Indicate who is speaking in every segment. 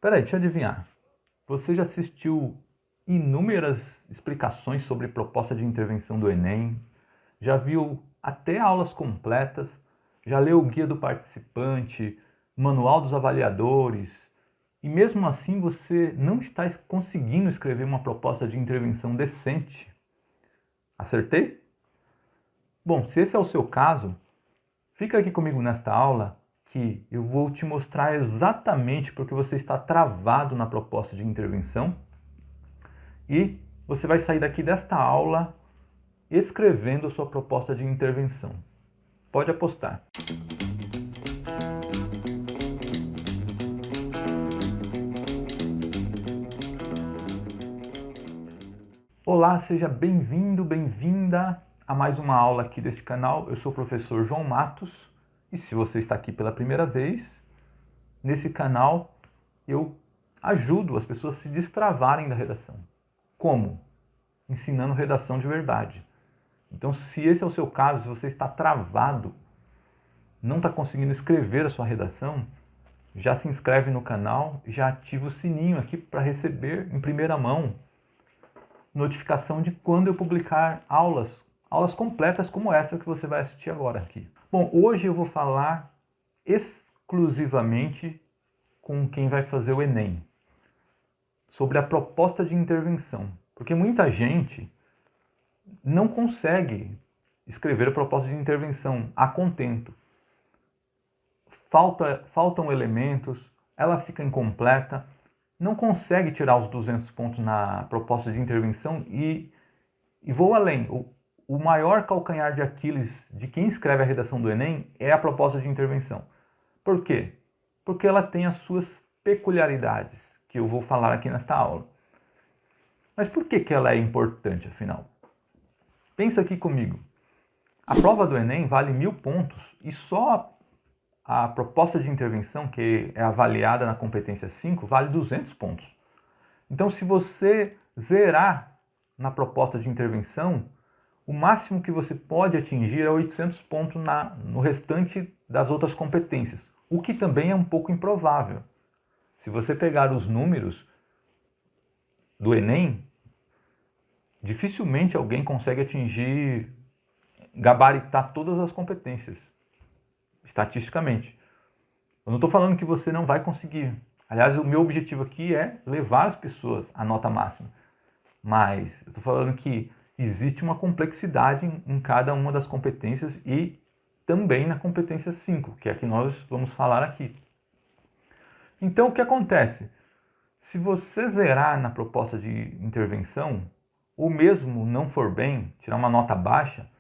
Speaker 1: Peraí, deixa eu adivinhar. Você já assistiu inúmeras explicações sobre proposta de intervenção do Enem, já viu até aulas completas, já leu o guia do participante, manual dos avaliadores, e mesmo assim você não está conseguindo escrever uma proposta de intervenção decente? Acertei? Bom, se esse é o seu caso, fica aqui comigo nesta aula que eu vou te mostrar exatamente porque você está travado na proposta de intervenção e você vai sair daqui desta aula escrevendo a sua proposta de intervenção. Pode apostar. Olá, seja bem-vindo, bem-vinda a mais uma aula aqui deste canal. Eu sou o professor João Matos e se você está aqui pela primeira vez, nesse canal eu ajudo as pessoas a se destravarem da redação. Como? Ensinando redação de verdade. Então, se esse é o seu caso, se você está travado, não está conseguindo escrever a sua redação, já se inscreve no canal e já ativa o sininho aqui para receber em primeira mão notificação de quando eu publicar aulas completas como essa que você vai assistir agora aqui. Bom, hoje eu vou falar exclusivamente com quem vai fazer o Enem, sobre a proposta de intervenção, porque muita gente não consegue escrever a proposta de intervenção a contento. Faltam elementos, ela fica incompleta, não consegue tirar os 200 pontos na proposta de intervenção e vou além. O maior calcanhar de Aquiles de quem escreve a redação do Enem é a proposta de intervenção. Por quê? Porque ela tem as suas peculiaridades, que eu vou falar aqui nesta aula. Mas por que ela é importante, afinal? Pensa aqui comigo. A prova do Enem vale 1000 pontos e só a proposta de intervenção, que é avaliada na competência 5, vale 200 pontos. Então, se você zerar na proposta de intervenção, o máximo que você pode atingir é 800 pontos no restante das outras competências, o que também é um pouco improvável. Se você pegar os números do Enem, dificilmente alguém consegue atingir, gabaritar todas as competências, estatisticamente. Eu não estou falando que você não vai conseguir. Aliás, o meu objetivo aqui é levar as pessoas à nota máxima. Mas eu estou falando que existe uma complexidade em cada uma das competências e também na competência 5, que é a que nós vamos falar aqui. Então, o que acontece? Se você zerar na proposta de intervenção, ou mesmo não for bem, tirar uma nota baixa,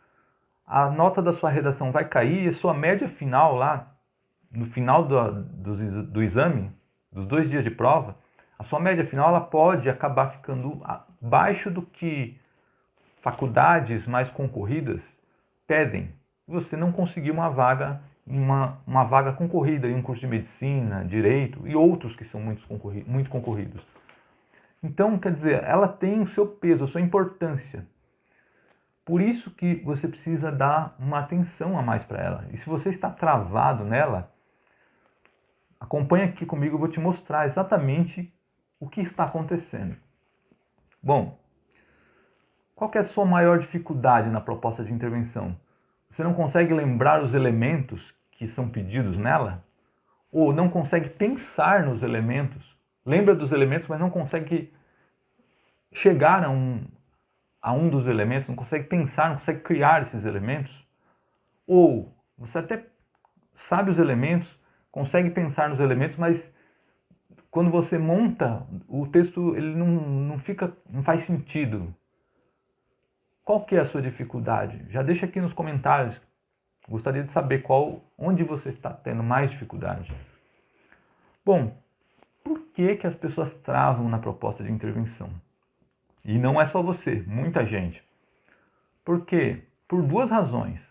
Speaker 1: a nota da sua redação vai cair e a sua média final lá, no final do exame, dos 2 dias de prova, a sua média final ela pode acabar ficando abaixo do que faculdades mais concorridas pedem. Você não conseguir uma vaga uma vaga concorrida em um curso de medicina, direito e outros que são muito concorridos. Então, quer dizer, ela tem o seu peso, a sua importância. Por isso que você precisa dar uma atenção a mais para ela. E se você está travado nela, acompanha aqui comigo, eu vou te mostrar exatamente o que está acontecendo. Bom, qual que é a sua maior dificuldade na proposta de intervenção? Você não consegue lembrar os elementos que são pedidos nela? Ou não consegue pensar nos elementos? Lembra dos elementos, mas não consegue chegar a um dos elementos, não consegue pensar, não consegue criar esses elementos? Ou você até sabe os elementos, consegue pensar nos elementos, mas quando você monta, o texto ele não faz sentido. Qual que é a sua dificuldade? Já deixa aqui nos comentários. Gostaria de saber onde você está tendo mais dificuldade. Bom, por que as pessoas travam na proposta de intervenção? E não é só você, muita gente. Por quê? Por 2 razões.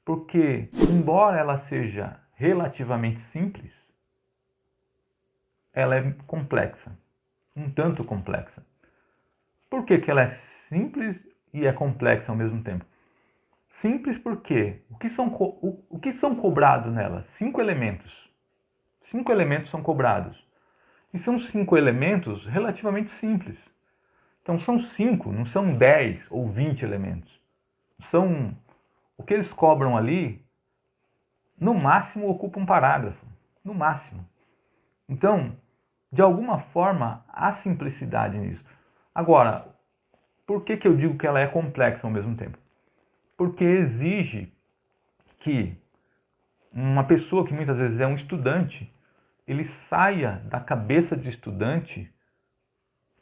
Speaker 1: Porque, embora ela seja relativamente simples, ela é complexa, um tanto complexa. Por que ela é simples e é complexa ao mesmo tempo? Simples porque o que são cobrados nela? 5 elementos. 5 elementos são cobrados. E são 5 elementos relativamente simples. Então são 5, não são 10 ou 20 elementos. O que eles cobram ali, no máximo ocupa um parágrafo. No máximo. Então, de alguma forma, há simplicidade nisso. Agora, por que eu digo que ela é complexa ao mesmo tempo? Porque exige que uma pessoa que muitas vezes é um estudante, ele saia da cabeça de estudante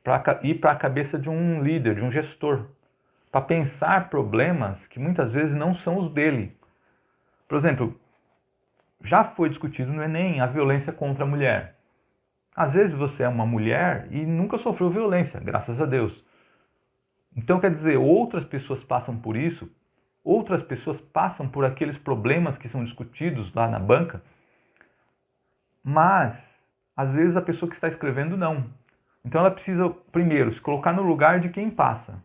Speaker 1: para ir para a cabeça de um líder, de um gestor, para pensar problemas que muitas vezes não são os dele. Por exemplo, já foi discutido no Enem a violência contra a mulher. Às vezes você é uma mulher e nunca sofreu violência, graças a Deus. Então, quer dizer, outras pessoas passam por isso, outras pessoas passam por aqueles problemas que são discutidos lá na banca, mas, às vezes, a pessoa que está escrevendo não. Então, ela precisa, primeiro, se colocar no lugar de quem passa.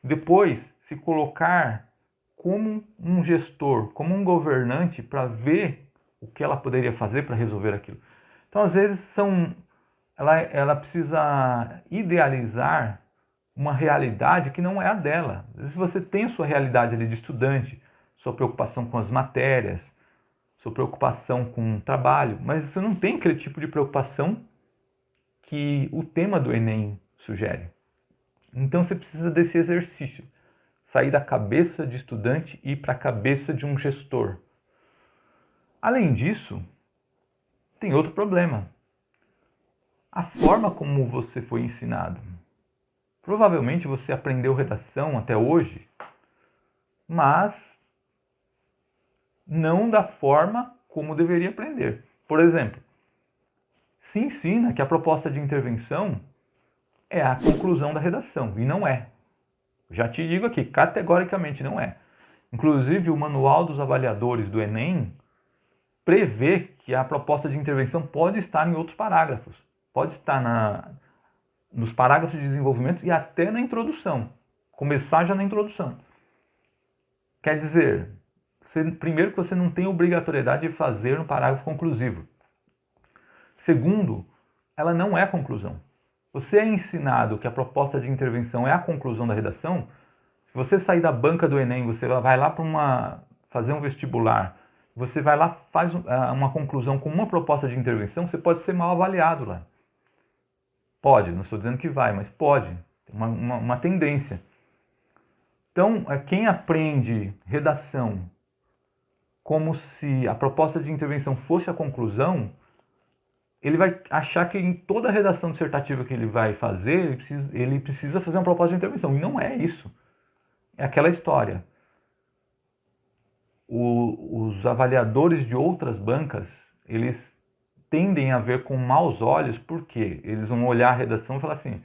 Speaker 1: Depois, se colocar como um gestor, como um governante, para ver o que ela poderia fazer para resolver aquilo. Então, às vezes, ela precisa idealizar uma realidade que não é a dela. Às vezes você tem a sua realidade ali de estudante, sua preocupação com as matérias, sua preocupação com o trabalho, mas você não tem aquele tipo de preocupação que o tema do Enem sugere. Então você precisa desse exercício, sair da cabeça de estudante e ir para a cabeça de um gestor. Além disso, tem outro problema. A forma como você foi ensinado. Provavelmente você aprendeu redação até hoje, mas não da forma como deveria aprender. Por exemplo, se ensina que a proposta de intervenção é a conclusão da redação, e não é. Já te digo aqui, categoricamente não é. Inclusive, o Manual dos Avaliadores do Enem prevê que a proposta de intervenção pode estar em outros parágrafos. Pode estar nos parágrafos de desenvolvimento e até na introdução. Começar já na introdução. Quer dizer, primeiro que você não tem obrigatoriedade de fazer um parágrafo conclusivo. Segundo, ela não é a conclusão. Você é ensinado que a proposta de intervenção é a conclusão da redação. Se você sair da banca do Enem, você vai lá para fazer um vestibular, você vai lá, faz uma conclusão com uma proposta de intervenção, você pode ser mal avaliado lá. Pode, não estou dizendo que vai, mas pode. Tem uma tendência. Então, quem aprende redação como se a proposta de intervenção fosse a conclusão, ele vai achar que em toda a redação dissertativa que ele vai fazer, ele precisa fazer uma proposta de intervenção. E não é isso. É aquela história. Os avaliadores de outras bancas, eles tendem a ver com maus olhos, porque eles vão olhar a redação e falar assim,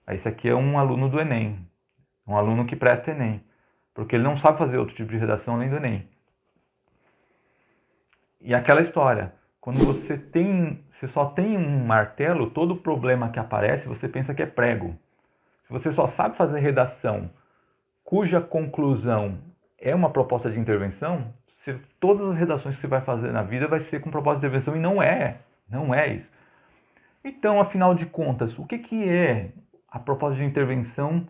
Speaker 1: esse aqui é um aluno do Enem, um aluno que presta Enem, porque ele não sabe fazer outro tipo de redação além do Enem. E aquela história, quando você só tem um martelo, todo problema que aparece, você pensa que é prego. Se você só sabe fazer redação cuja conclusão é uma proposta de intervenção, todas as redações que você vai fazer na vida vai ser com proposta de intervenção, e não é isso. Então, afinal de contas, o que é a proposta de intervenção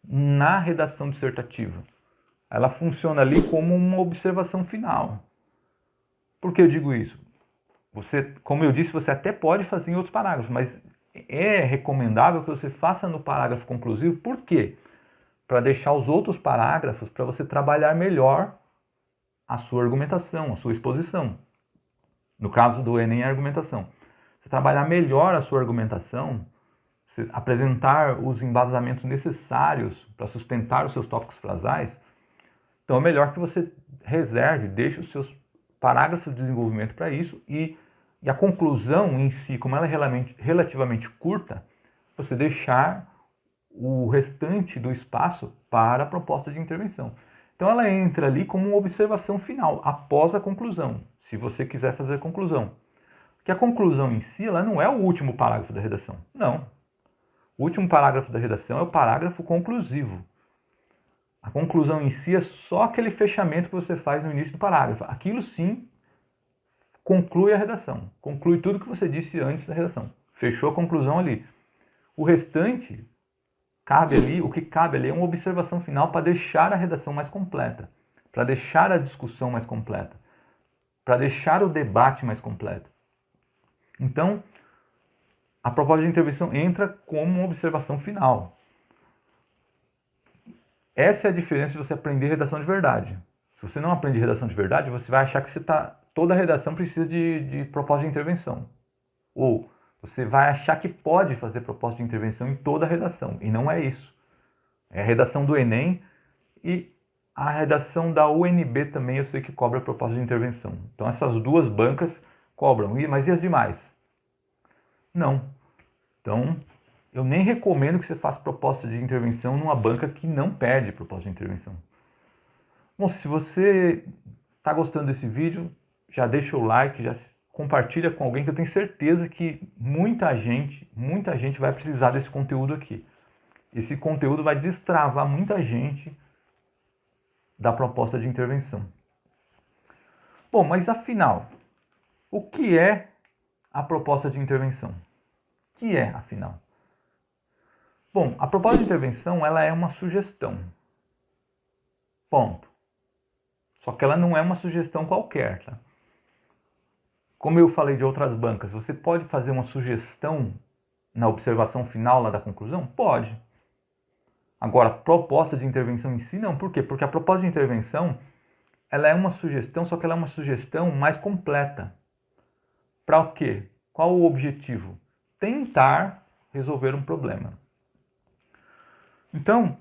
Speaker 1: na redação dissertativa? Ela funciona ali como uma observação final. Por que eu digo isso? Como eu disse, você até pode fazer em outros parágrafos, mas é recomendável que você faça no parágrafo conclusivo. Por quê? Para deixar os outros parágrafos para você trabalhar melhor a sua argumentação, a sua exposição. No caso do Enem, a argumentação. Você trabalhar melhor a sua argumentação, você apresentar os embasamentos necessários para sustentar os seus tópicos frasais, então é melhor que você reserve, deixe os seus parágrafos de desenvolvimento para isso e a conclusão em si, como ela é relativamente curta, você deixar o restante do espaço para a proposta de intervenção. Então ela entra ali como uma observação final, após a conclusão, se você quiser fazer a conclusão. Porque a conclusão em si, ela não é o último parágrafo da redação. Não. O último parágrafo da redação é o parágrafo conclusivo. A conclusão em si é só aquele fechamento que você faz no início do parágrafo. Aquilo sim conclui a redação, conclui tudo que você disse antes da redação. Fechou a conclusão ali. O restante, cabe ali, o que cabe ali é uma observação final para deixar a redação mais completa, para deixar a discussão mais completa, para deixar o debate mais completo. Então, a proposta de intervenção entra como uma observação final. Essa é a diferença de você aprender redação de verdade. Se você não aprende redação de verdade, você vai achar que toda redação precisa de proposta de intervenção. Ou você vai achar que pode fazer proposta de intervenção em toda a redação. E não é isso. É a redação do Enem e a redação da UNB também eu sei que cobra proposta de intervenção. Então essas duas bancas cobram. Mas e as demais? Não. Então eu nem recomendo que você faça proposta de intervenção numa banca que não pede proposta de intervenção. Bom, se você está gostando desse vídeo, já deixa o like, já compartilha com alguém que eu tenho certeza que muita gente vai precisar desse conteúdo aqui. Esse conteúdo vai destravar muita gente da proposta de intervenção. Bom, mas afinal, o que é a proposta de intervenção? O que é, afinal? Bom, a proposta de intervenção ela é uma sugestão. Ponto. Só que ela não é uma sugestão qualquer, tá? Como eu falei de outras bancas, você pode fazer uma sugestão na observação final lá da conclusão? Pode. Agora, proposta de intervenção em si, não. Por quê? Porque a proposta de intervenção ela é uma sugestão, só que ela é uma sugestão mais completa. Para o quê? Qual o objetivo? Tentar resolver um problema. Então,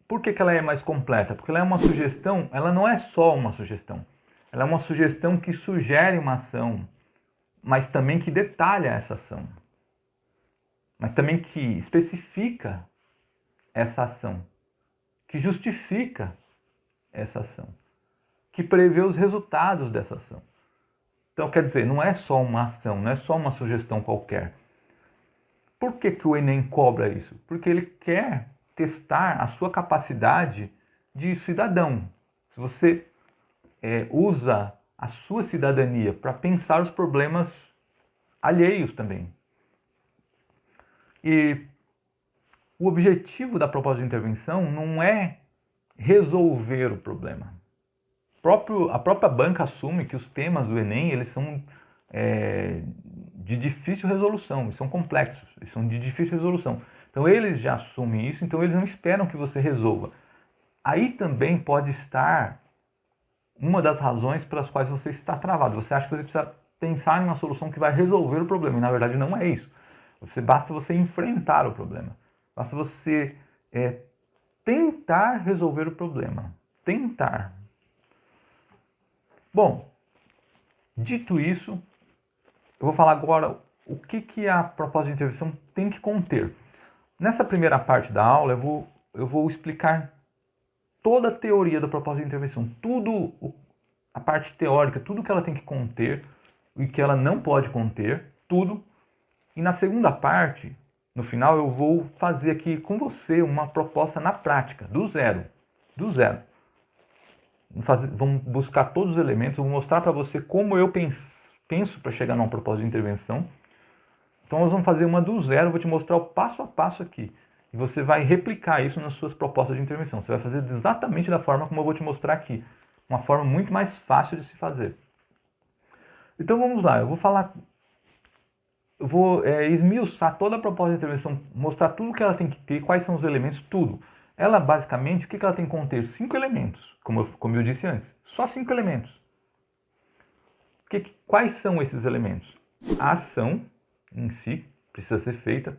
Speaker 1: por que ela é mais completa? Porque ela é uma sugestão, ela não é só uma sugestão. Ela é uma sugestão que sugere uma ação, mas também que detalha essa ação. Mas também que especifica essa ação, que justifica essa ação, que prevê os resultados dessa ação. Então, quer dizer, não é só uma ação, não é só uma sugestão qualquer. Por que o Enem cobra isso? Porque ele quer testar a sua capacidade de cidadão. Se você usa a sua cidadania para pensar os problemas alheios também. E o objetivo da proposta de intervenção não é resolver o problema. A própria banca assume que os temas do Enem eles são de difícil resolução, eles são complexos, eles são de difícil resolução. Então eles já assumem isso, então eles não esperam que você resolva. Aí também pode estar uma das razões pelas quais você está travado. Você acha que você precisa pensar em uma solução que vai resolver o problema, e na verdade não é isso. Basta você enfrentar o problema. Basta você tentar resolver o problema. Tentar. Bom, dito isso, eu vou falar agora o que a proposta de intervenção tem que conter. Nessa primeira parte da aula, eu vou explicar toda a teoria da proposta de intervenção, a parte teórica, tudo que ela tem que conter e que ela não pode conter, tudo. E na segunda parte, no final, eu vou fazer aqui com você uma proposta na prática, do zero. Vamos buscar todos os elementos, eu vou mostrar para você como eu penso para chegar numa proposta de intervenção. Então nós vamos fazer uma do zero, eu vou te mostrar o passo a passo aqui. E você vai replicar isso nas suas propostas de intervenção. Você vai fazer exatamente da forma como eu vou te mostrar aqui. Uma forma muito mais fácil de se fazer. Então vamos lá, eu vou esmiuçar toda a proposta de intervenção, mostrar tudo que ela tem que ter, quais são os elementos, tudo. Ela basicamente, o que ela tem que conter? 5 elementos, como eu disse antes. Só 5 elementos. Quais são esses elementos? A ação em si precisa ser feita.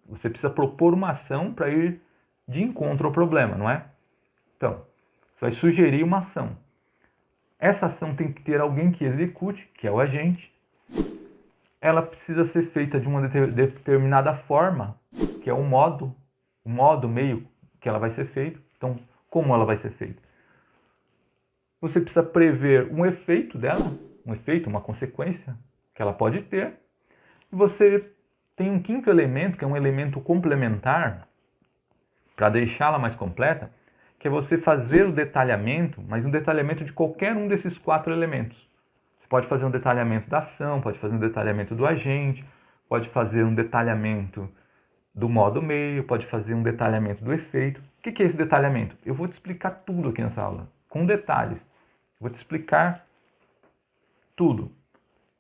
Speaker 1: Você precisa propor uma ação para ir de encontro ao problema, não é? Então, você vai sugerir uma ação. Essa ação tem que ter alguém que execute, que é o agente. Ela precisa ser feita de uma determinada forma, que é o modo, meio que ela vai ser feita. Então, como ela vai ser feita? Você precisa prever um efeito dela, uma consequência que ela pode ter. E você tem um quinto elemento, que é um elemento complementar, para deixá-la mais completa, que é você fazer o detalhamento, mas um detalhamento de qualquer um desses 4 elementos. Você pode fazer um detalhamento da ação, pode fazer um detalhamento do agente, pode fazer um detalhamento do modo meio, pode fazer um detalhamento do efeito. O que é esse detalhamento? Eu vou te explicar tudo aqui nessa aula, com detalhes. Vou te explicar tudo.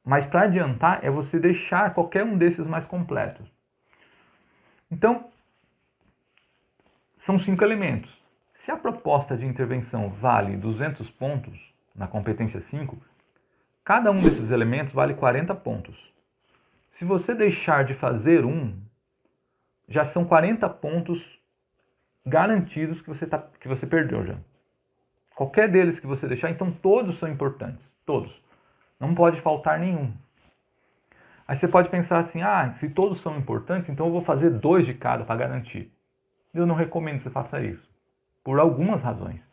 Speaker 1: Mas para adiantar é você deixar qualquer um desses mais completos. Então, são 5 elementos. Se a proposta de intervenção vale 200 pontos na competência 5, cada um desses elementos vale 40 pontos. Se você deixar de fazer um, já são 40 pontos garantidos que você perdeu já. Qualquer deles que você deixar, então todos são importantes. Todos. Não pode faltar nenhum. Aí você pode pensar assim, se todos são importantes, então eu vou fazer 2 de cada para garantir. Eu não recomendo que você faça isso, por algumas razões.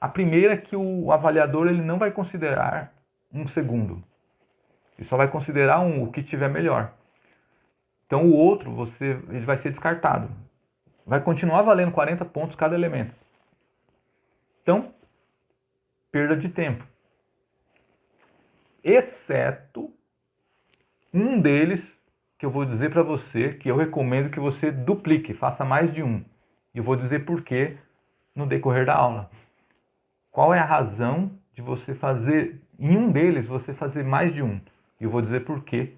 Speaker 1: A primeira é que o avaliador ele não vai considerar um segundo. Ele só vai considerar o que tiver melhor. Então o outro ele vai ser descartado. Vai continuar valendo 40 pontos cada elemento. Então, perda de tempo. Exceto um deles que eu vou dizer para você que eu recomendo que você duplique, faça mais de um. E eu vou dizer por quê no decorrer da aula. Qual é a razão de você fazer, em um deles, você fazer mais de um? E eu vou dizer por quê.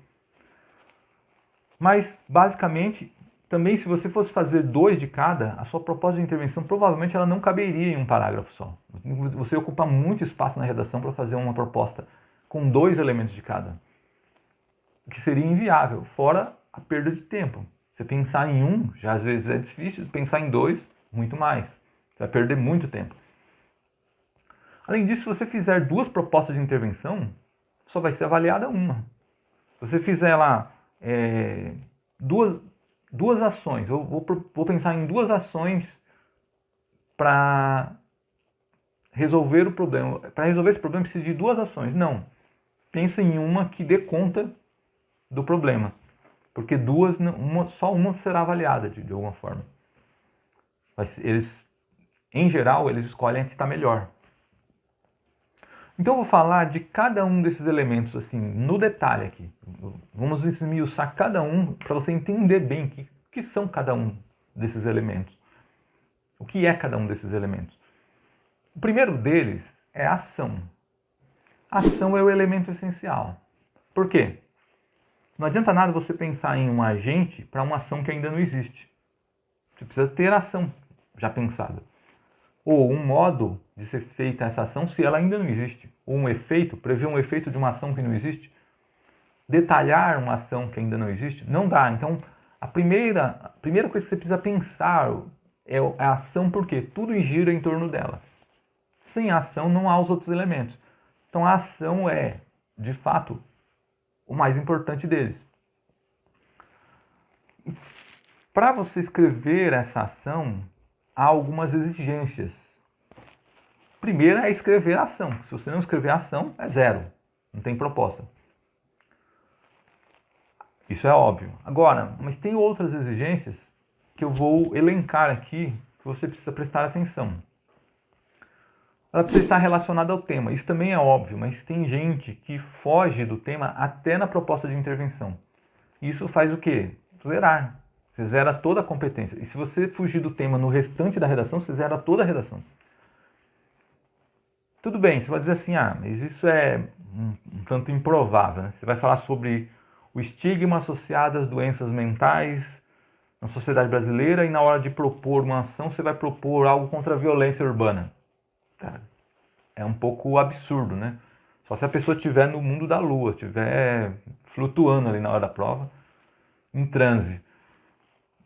Speaker 1: Mas, basicamente, também se você fosse fazer 2 de cada, a sua proposta de intervenção provavelmente ela não caberia em um parágrafo só. Você ocupa muito espaço na redação para fazer uma proposta com 2 elementos de cada, o que seria inviável, fora a perda de tempo. Você pensar em um, já às vezes é difícil, pensar em 2, muito mais. Você vai perder muito tempo. Além disso, se você fizer 2 propostas de intervenção, só vai ser avaliada uma. Se você fizer lá duas ações, eu vou pensar em 2 ações para resolver o problema. Para resolver esse problema, precisa de 2 ações. Não. Pensa em uma que dê conta do problema. Porque só uma será avaliada de alguma forma. Mas em geral, eles escolhem a que está melhor. Então eu vou falar de cada um desses elementos assim, no detalhe aqui. Vamos esmiuçar cada um para você entender bem o que são cada um desses elementos. O que é cada um desses elementos? O primeiro deles é a ação. A ação é o elemento essencial. Por quê? Não adianta nada você pensar em um agente para uma ação que ainda não existe. Você precisa ter a ação já pensada. Ou um modo de ser feita essa ação se ela ainda não existe. Ou um efeito, prever um efeito de uma ação que não existe. Detalhar uma ação que ainda não existe, não dá. Então, a primeira coisa que você precisa pensar é a ação, porque tudo gira em torno dela. Sem a ação não há os outros elementos. Então, a ação é, de fato, o mais importante deles. Para você escrever essa ação, há algumas exigências. Primeira é escrever a ação. Se você não escrever a ação, é 0. Não tem proposta. Isso é óbvio. Agora, mas tem outras exigências que eu vou elencar aqui que você precisa prestar atenção. Ela precisa estar relacionada ao tema. Isso também é óbvio, mas tem gente que foge do tema até na proposta de intervenção. Isso faz o quê? Zerar. Você zera toda a competência. E se você fugir do tema no restante da redação, você zera toda a redação. Tudo bem, você vai dizer assim, mas isso é um tanto improvável. Né? Você vai falar sobre o estigma associado às doenças mentais na sociedade brasileira e na hora de propor uma ação, você vai propor algo contra a violência urbana. Cara, é um pouco absurdo, né? Só se a pessoa estiver no mundo da lua, estiver flutuando ali na hora da prova, em transe.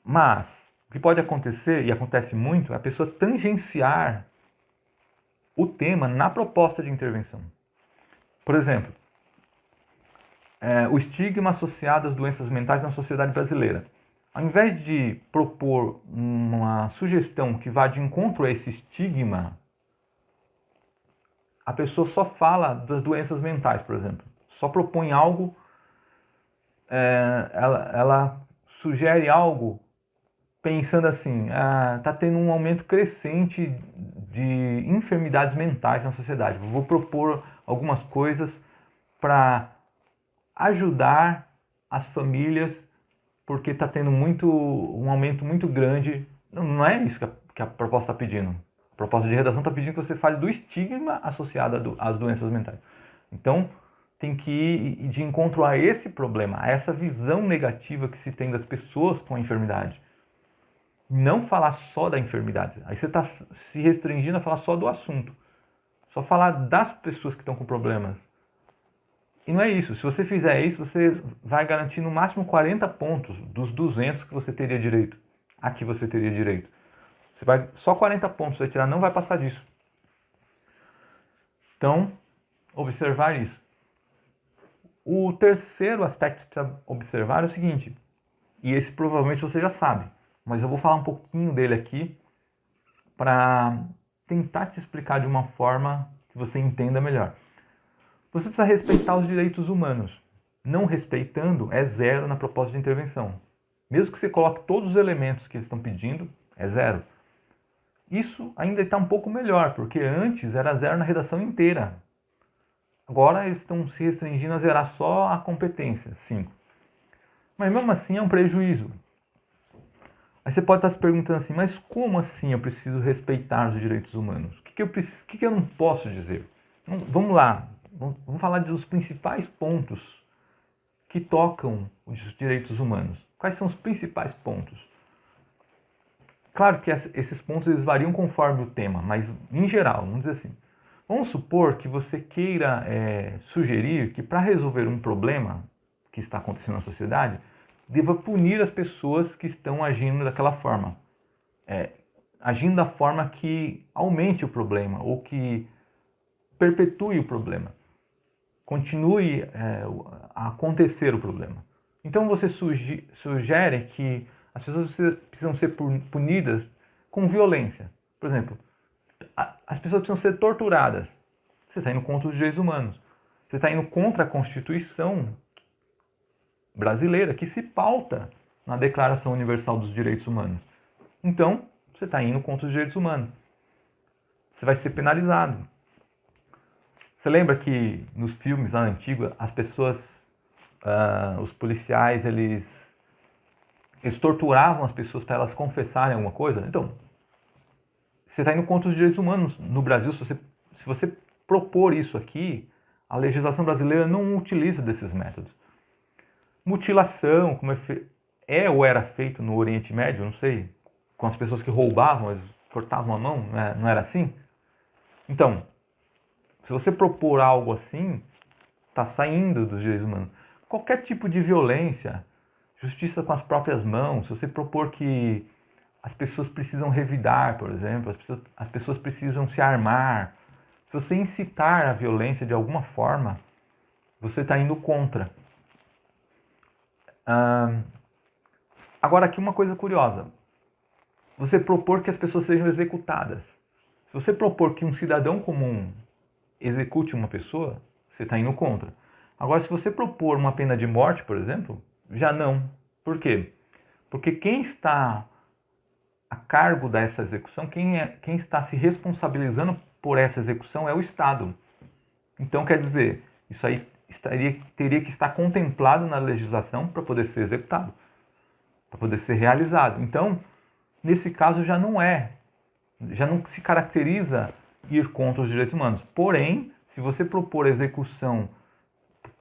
Speaker 1: Mas, o que pode acontecer, e acontece muito, é a pessoa tangenciar o tema na proposta de intervenção. Por exemplo, o estigma associado às doenças mentais na sociedade brasileira. Ao invés de propor uma sugestão que vá de encontro a esse estigma, a pessoa só fala das doenças mentais, por exemplo. Só propõe algo, ela sugere algo pensando assim, está tendo um aumento crescente de enfermidades mentais na sociedade. Vou propor algumas coisas para ajudar as famílias, porque está tendo um aumento muito grande. Não é isso que a proposta está pedindo. A proposta de redação está pedindo que você fale do estigma associado às doenças mentais. Então, tem que ir de encontro a esse problema, a essa visão negativa que se tem das pessoas com a enfermidade. Não falar só da enfermidade. Aí você está se restringindo a falar só do assunto. Só falar das pessoas que estão com problemas. E não é isso. Se você fizer isso, você vai garantir no máximo 40 pontos dos 200 que você teria direito. Aqui você teria direito. Só 40 pontos você vai tirar, não vai passar disso. Então, observar isso. O terceiro aspecto que precisa observar é o seguinte, e esse provavelmente você já sabe, mas eu vou falar um pouquinho dele aqui para tentar te explicar de uma forma que você entenda melhor. Você precisa respeitar os direitos humanos. Não respeitando é zero na proposta de intervenção. Mesmo que você coloque todos os elementos que eles estão pedindo, é zero. Isso ainda está um pouco melhor, porque antes era zero na redação inteira. Agora eles estão se restringindo a zerar só a competência, 5. Mas mesmo assim é um prejuízo. Aí você pode estar se perguntando assim, mas como assim eu preciso respeitar os direitos humanos? O que eu não posso dizer? Vamos lá, vamos falar dos principais pontos que tocam os direitos humanos. Quais são os principais pontos? Claro que esses pontos eles variam conforme o tema, mas em geral, vamos dizer assim. Vamos supor que você queira sugerir que para resolver um problema que está acontecendo na sociedade, deva punir as pessoas que estão agindo daquela forma. Agindo da forma que aumente o problema ou que perpetue o problema. Continue a acontecer o problema. Então você sugere que as pessoas precisam ser punidas com violência. Por exemplo, as pessoas precisam ser torturadas. Você está indo contra os direitos humanos. Você está indo contra a Constituição brasileira, que se pauta na Declaração Universal dos Direitos Humanos. Então, você está indo contra os direitos humanos. Você vai ser penalizado. Você lembra que nos filmes lá antigos, as pessoas, os policiais, eles torturavam as pessoas para elas confessarem alguma coisa? Então, você está indo contra os direitos humanos. No Brasil, se você propor isso aqui, a legislação brasileira não utiliza desses métodos. Mutilação, como ou era feito no Oriente Médio, não sei, com as pessoas que roubavam, eles cortavam a mão, não era assim? Então, se você propor algo assim, está saindo dos direitos humanos. Qualquer tipo de violência, justiça com as próprias mãos, se você propor que as pessoas precisam revidar, por exemplo, as pessoas precisam se armar, se você incitar a violência de alguma forma, você está indo contra. Agora aqui uma coisa curiosa. Você propor que as pessoas sejam executadas. Se você propor que um cidadão comum execute uma pessoa, você está indo contra. Agora, se você propor uma pena de morte, por exemplo, já não. Por quê? Porque quem está a cargo dessa execução, quem está se responsabilizando por essa execução é o Estado. Então, quer dizer, isso aí teria que estar contemplado na legislação para poder ser executado, para poder ser realizado. Então, nesse caso já não se caracteriza ir contra os direitos humanos. Porém, se você propor a execução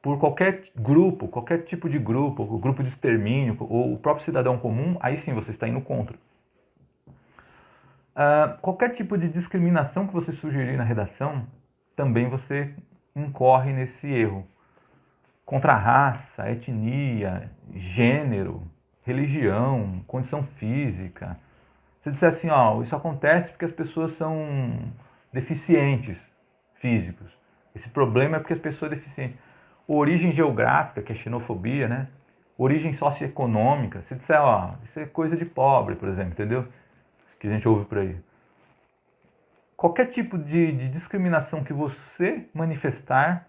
Speaker 1: por qualquer grupo, qualquer tipo de grupo, o grupo de extermínio ou o próprio cidadão comum, aí sim você está indo contra. Qualquer tipo de discriminação que você sugerir na redação, também você incorre nesse erro. Contra a raça, etnia, gênero, religião, condição física. Você disser assim, isso acontece porque as pessoas são deficientes físicos. Esse problema é porque as pessoas são deficientes. Origem geográfica, que é xenofobia, né? Origem socioeconômica. Se disser, isso é coisa de pobre, por exemplo, entendeu? Isso que a gente ouve por aí. Qualquer tipo de discriminação que você manifestar,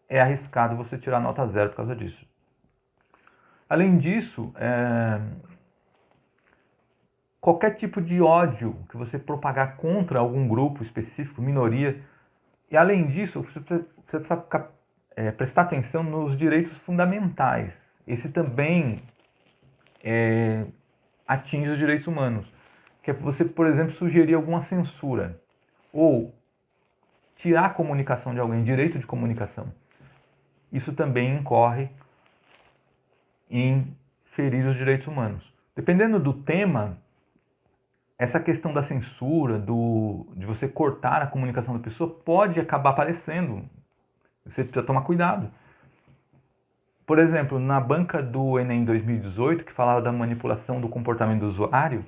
Speaker 1: é arriscado você tirar nota 0 por causa disso. Além disso, qualquer tipo de ódio que você propagar contra algum grupo específico, minoria, E além disso, você precisa prestar atenção nos direitos fundamentais. Esse também atinge os direitos humanos. Que é você, por exemplo, sugerir alguma censura. Ou tirar a comunicação de alguém, direito de comunicação. Isso também incorre em ferir os direitos humanos. Dependendo do tema, essa questão da censura, de você cortar a comunicação da pessoa, pode acabar aparecendo. Você precisa tomar cuidado. Por exemplo, na banca do Enem 2018, que falava da manipulação do comportamento do usuário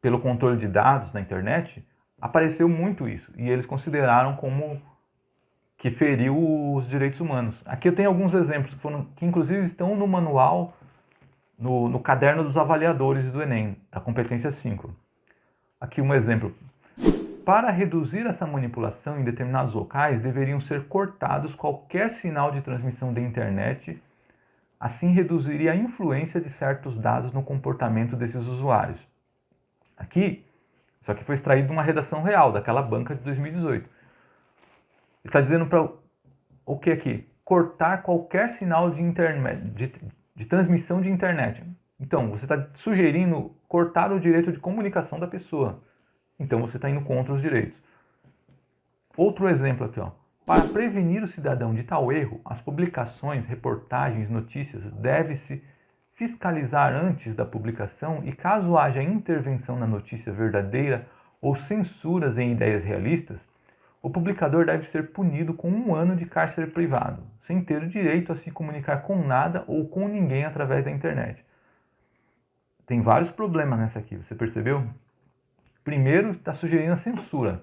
Speaker 1: pelo controle de dados na internet, apareceu muito isso. E eles consideraram como que feriu os direitos humanos. Aqui eu tenho alguns exemplos que inclusive estão no manual, no caderno dos avaliadores do Enem, da competência 5. Aqui um exemplo. Para reduzir essa manipulação em determinados locais, deveriam ser cortados qualquer sinal de transmissão da internet, assim reduziria a influência de certos dados no comportamento desses usuários. Aqui, isso aqui foi extraído de uma redação real, daquela banca de 2018. Ele está dizendo para o que aqui? Cortar qualquer sinal de transmissão de internet. Então, você está sugerindo cortar o direito de comunicação da pessoa. Então, você está indo contra os direitos. Outro exemplo aqui, ó. Para prevenir o cidadão de tal erro, as publicações, reportagens, notícias deve-se fiscalizar antes da publicação e, caso haja intervenção na notícia verdadeira ou censuras em ideias realistas, o publicador deve ser punido com 1 ano de cárcere privado, sem ter o direito a se comunicar com nada ou com ninguém através da internet. Tem vários problemas nessa aqui, você percebeu? Primeiro, está sugerindo a censura.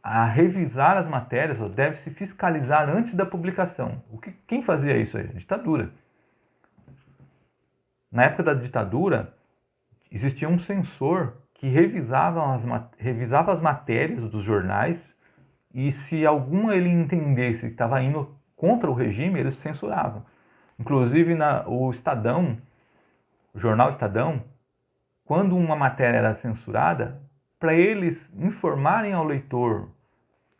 Speaker 1: A revisar as matérias deve-se fiscalizar antes da publicação. Quem fazia isso aí? A ditadura. Na época da ditadura, existia um censor que revisava as matérias dos jornais e se alguma ele entendesse que estava indo contra o regime, eles censuravam. Inclusive o Estadão, o jornal Estadão, quando uma matéria era censurada, para eles informarem ao leitor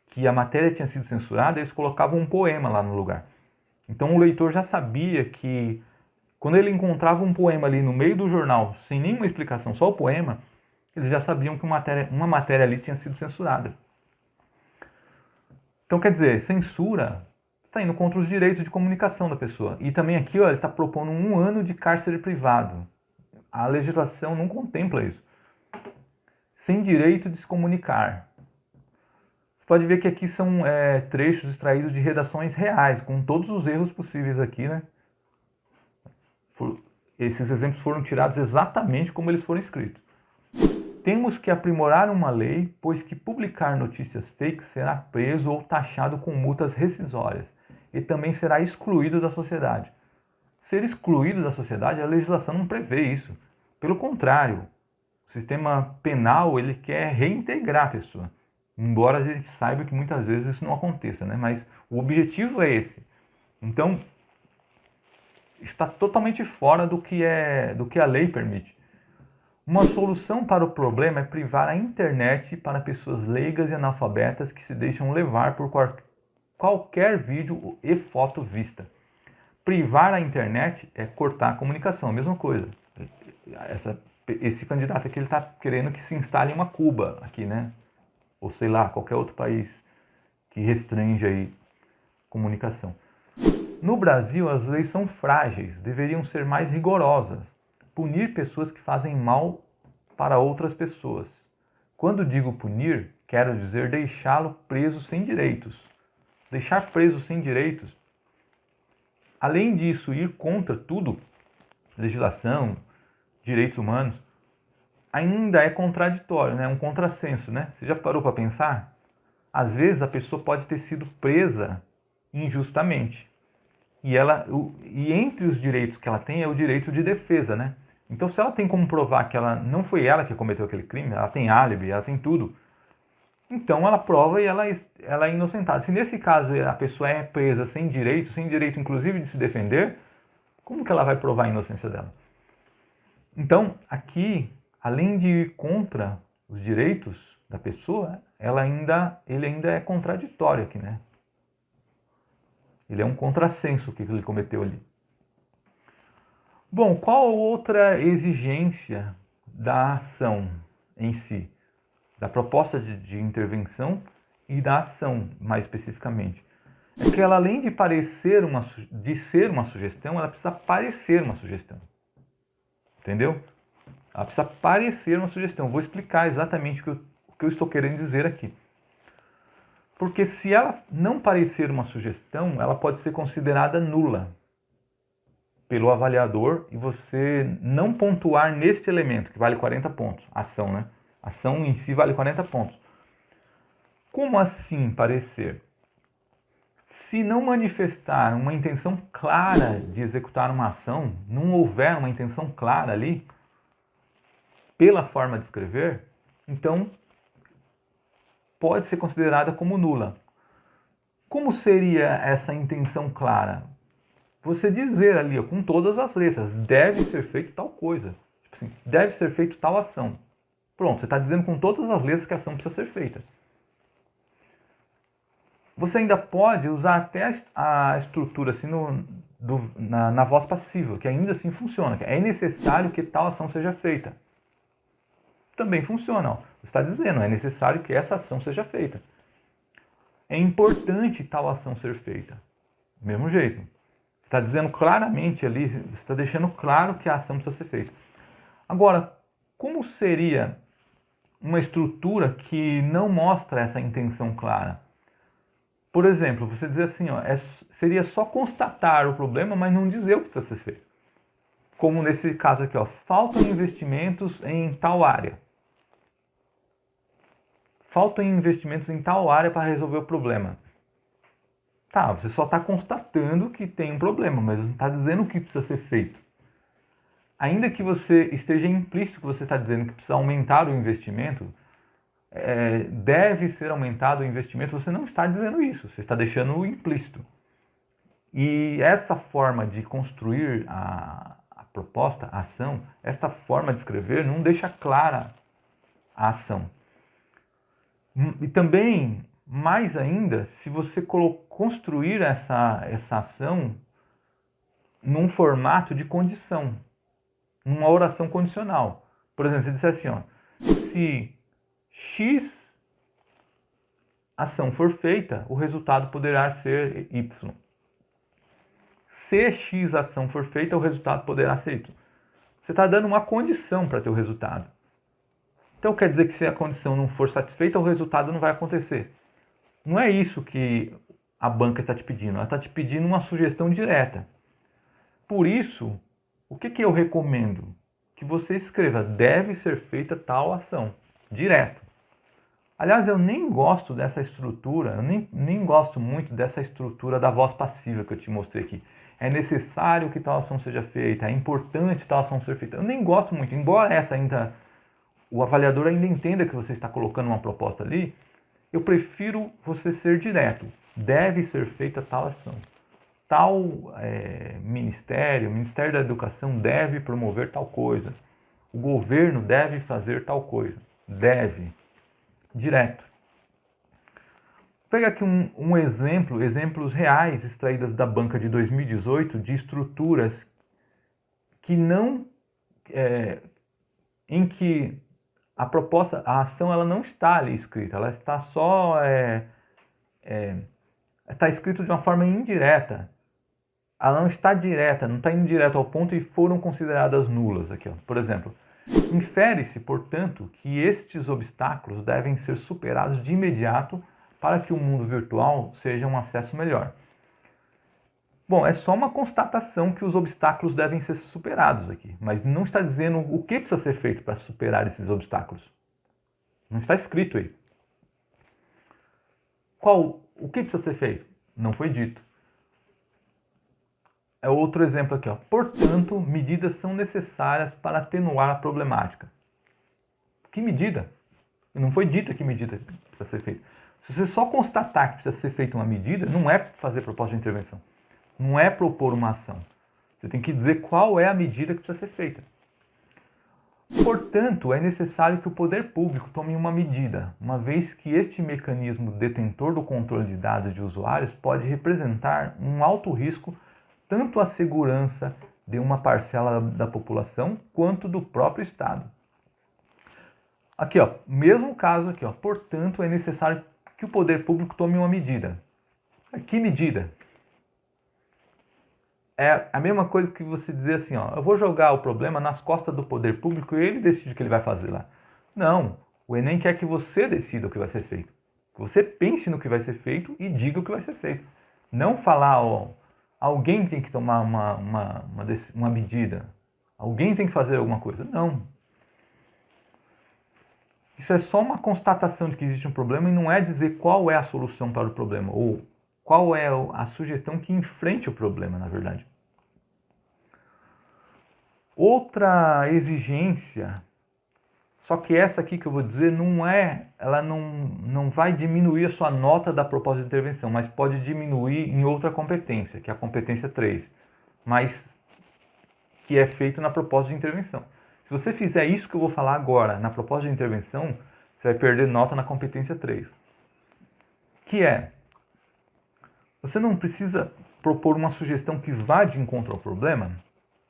Speaker 1: que a matéria tinha sido censurada, eles colocavam um poema lá no lugar. Então o leitor já sabia que quando ele encontrava um poema ali no meio do jornal, sem nenhuma explicação, só o poema, eles já sabiam que uma matéria ali tinha sido censurada. Então, quer dizer, censura está indo contra os direitos de comunicação da pessoa. E também aqui ó, ele está propondo 1 ano de cárcere privado. A legislação não contempla isso. Sem direito de se comunicar. Você pode ver que aqui são trechos extraídos de redações reais, com todos os erros possíveis aqui, né? Esses exemplos foram tirados exatamente como eles foram escritos. Temos que aprimorar uma lei, pois que publicar notícias fakes será preso ou taxado com multas rescisórias e também será excluído da sociedade. Ser excluído da sociedade, a legislação não prevê isso. Pelo contrário, o sistema penal ele quer reintegrar a pessoa. Embora a gente saiba que muitas vezes isso não aconteça, né? Mas o objetivo é esse. Então, está totalmente fora do que a lei permite. Uma solução para o problema é privar a internet para pessoas leigas e analfabetas que se deixam levar por qualquer vídeo e foto vista. Privar a internet é cortar a comunicação, a mesma coisa. Esse candidato aqui ele está querendo que se instale uma Cuba aqui, né? Ou sei lá, qualquer outro país que restringe aí comunicação. No Brasil, as leis são frágeis, deveriam ser mais rigorosas. Punir pessoas que fazem mal para outras pessoas. Quando digo punir, quero dizer deixá-lo preso sem direitos. Deixar preso sem direitos, além disso ir contra tudo, legislação, direitos humanos, ainda é contraditório, né? Um contrassenso, né? Você já parou para pensar? Às vezes a pessoa pode ter sido presa injustamente. E entre os direitos que ela tem é o direito de defesa, né? Então, se ela tem como provar que não foi ela que cometeu aquele crime, ela tem álibi, ela tem tudo, então ela prova e ela é inocentada. Se nesse caso a pessoa é presa sem direito inclusive de se defender, como que ela vai provar a inocência dela? Então, aqui, além de ir contra os direitos, da pessoa, ele ainda é contraditório aqui, né? Ele é um contrassenso que ele cometeu ali. Bom, qual outra exigência da ação em si? Da proposta de intervenção e da ação, mais especificamente. É que ela, além de ser uma sugestão, ela precisa parecer uma sugestão. Entendeu? Ela precisa parecer uma sugestão. Vou explicar exatamente o que eu estou querendo dizer aqui. Porque se ela não parecer uma sugestão, ela pode ser considerada nula pelo avaliador e você não pontuar neste elemento, que vale 40 pontos. Ação, né? Ação em si vale 40 pontos. Como assim parecer? Se não manifestar uma intenção clara de executar uma ação, não houver uma intenção clara ali, pela forma de escrever, então pode ser considerada como nula. Como seria essa intenção clara? Você dizer ali, ó, com todas as letras, deve ser feito tal coisa. Tipo assim, deve ser feito tal ação. Pronto, você está dizendo com todas as letras que a ação precisa ser feita. Você ainda pode usar até a estrutura assim na voz passiva, que ainda assim funciona. É necessário que tal ação seja feita. Também funciona. Ó. Você está dizendo, é necessário que essa ação seja feita. É importante tal ação ser feita. Do mesmo jeito. Você está dizendo claramente ali, você está deixando claro que a ação precisa ser feita. Agora, como seria uma estrutura que não mostra essa intenção clara? Por exemplo, você dizer assim, ó, seria só constatar o problema, mas não dizer o que precisa ser feito. Como nesse caso aqui, ó, faltam investimentos em tal área. Faltam investimentos em tal área para resolver o problema. Tá, você só está constatando que tem um problema, mas não está dizendo o que precisa ser feito. Ainda que você esteja implícito que você está dizendo que precisa aumentar o investimento, deve ser aumentado o investimento, você não está dizendo isso, você está deixando implícito. E essa forma de construir a proposta, a ação, esta forma de escrever não deixa clara a ação. E também, mais ainda, se você construir essa ação num formato de condição, numa oração condicional. Por exemplo, você disser assim, ó, se X ação for feita, o resultado poderá ser Y. Se X ação for feita, o resultado poderá ser Y. Você está dando uma condição para ter o resultado. Então quer dizer que se a condição não for satisfeita, o resultado não vai acontecer. Não é isso que a banca está te pedindo. Ela está te pedindo uma sugestão direta. Por isso, o que eu recomendo? Que você escreva, deve ser feita tal ação. Direto. Aliás, eu nem gosto dessa estrutura, eu nem gosto muito dessa estrutura da voz passiva que eu te mostrei aqui. É necessário que tal ação seja feita, é importante tal ação ser feita. Eu nem gosto muito, embora o avaliador ainda entenda que você está colocando uma proposta ali, eu prefiro você ser direto. Deve ser feita tal ação. Tal Ministério da Educação deve promover tal coisa. O governo deve fazer tal coisa. Deve. Direto. Vou pegar aqui exemplos reais extraídos da banca de 2018 de estruturas que não, em que a ação ela não está ali escrita, ela está só, está escrito de uma forma indireta. Ela não está direta, não está indo direto ao ponto e foram consideradas nulas aqui, ó. Por exemplo, infere-se, portanto, que estes obstáculos devem ser superados de imediato para que o mundo virtual seja um acesso melhor. Bom, é só uma constatação que os obstáculos devem ser superados aqui, mas não está dizendo o que precisa ser feito para superar esses obstáculos. Não está escrito aí. O que precisa ser feito? Não foi dito. É outro exemplo aqui, ó. Portanto, medidas são necessárias para atenuar a problemática. Que medida? Não foi dita que medida precisa ser feita. Se você só constatar que precisa ser feita uma medida, não é fazer proposta de intervenção. Não é propor uma ação. Você tem que dizer qual é a medida que precisa ser feita. Portanto, é necessário que o poder público tome uma medida, uma vez que este mecanismo detentor do controle de dados de usuários pode representar um alto risco tanto à segurança de uma parcela da população quanto do próprio Estado. Aqui, ó, mesmo caso aqui, ó, portanto, é necessário que o poder público tome uma medida. Que medida? É a mesma coisa que você dizer assim, ó, eu vou jogar o problema nas costas do poder público e ele decide o que ele vai fazer lá. Não, o Enem quer que você decida o que vai ser feito. Que você pense no que vai ser feito e diga o que vai ser feito. Não falar, ó, alguém tem que tomar uma medida, alguém tem que fazer alguma coisa. Não. Isso é só uma constatação de que existe um problema e não é dizer qual é a solução para o problema ou qual é a sugestão que enfrente o problema, na verdade. Outra exigência, só que essa aqui que eu vou dizer ela não vai diminuir a sua nota da proposta de intervenção, mas pode diminuir em outra competência, que é a competência 3, mas que é feito na proposta de intervenção. Se você fizer isso que eu vou falar agora na proposta de intervenção, você vai perder nota na competência 3. Que é, você não precisa propor uma sugestão que vá de encontro ao problema.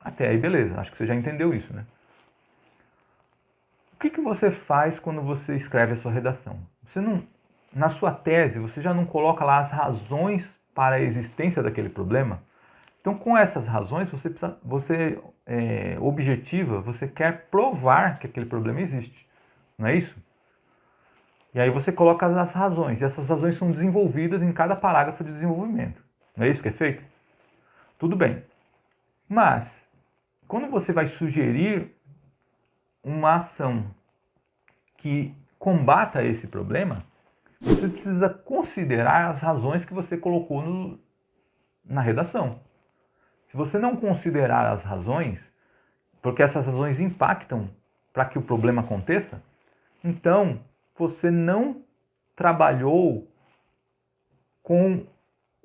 Speaker 1: Até aí, beleza. Acho que você já entendeu isso, né? O que você faz quando você escreve a sua redação? Você não, na sua tese, você já não coloca lá as razões para a existência daquele problema? Então, com essas razões, você objetiva, você quer provar que aquele problema existe. Não é isso? E aí você coloca as razões. E essas razões são desenvolvidas em cada parágrafo de desenvolvimento. Não é isso que é feito? Tudo bem. Mas, quando você vai sugerir uma ação que combata esse problema, você precisa considerar as razões que você colocou na redação. Se você não considerar as razões, porque essas razões impactam para que o problema aconteça, então você não trabalhou com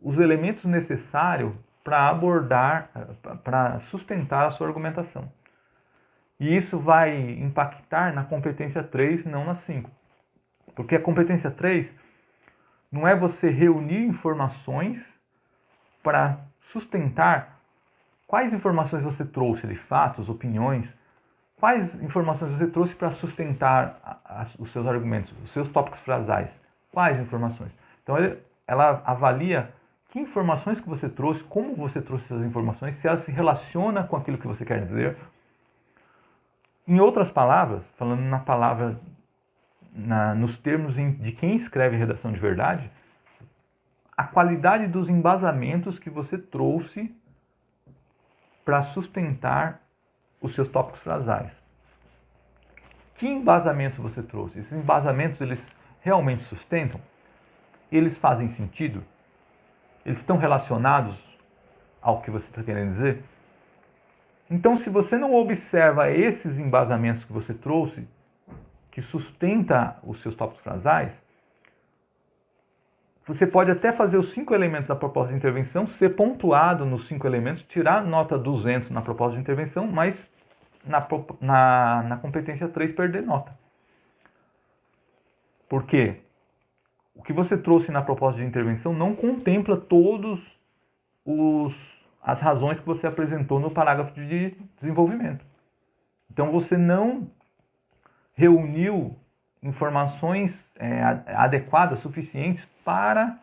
Speaker 1: os elementos necessários para abordar, para sustentar a sua argumentação. E isso vai impactar na competência 3, não na 5. Porque a competência 3 não é você reunir informações para sustentar quais informações você trouxe de fatos, opiniões, quais informações você trouxe para sustentar os seus argumentos, os seus tópicos frasais, quais informações. Então ela avalia que informações que você trouxe, como você trouxe essas informações, se ela se relaciona com aquilo que você quer dizer. Em outras palavras, falando na palavra, nos termos de quem escreve redação de verdade, a qualidade dos embasamentos que você trouxe para sustentar os seus tópicos frasais. Que embasamentos você trouxe? Esses embasamentos, eles realmente sustentam? Eles fazem sentido? Eles estão relacionados ao que você está querendo dizer? Então, se você não observa esses embasamentos que você trouxe, que sustenta os seus tópicos frasais, você pode até fazer os 5 elementos da proposta de intervenção, ser pontuado nos 5 elementos, tirar nota 200 na proposta de intervenção, mas na competência 3 perder nota. Por quê? O que você trouxe na proposta de intervenção não contempla todas as razões que você apresentou no parágrafo de desenvolvimento. Então você não reuniu informações adequadas, suficientes para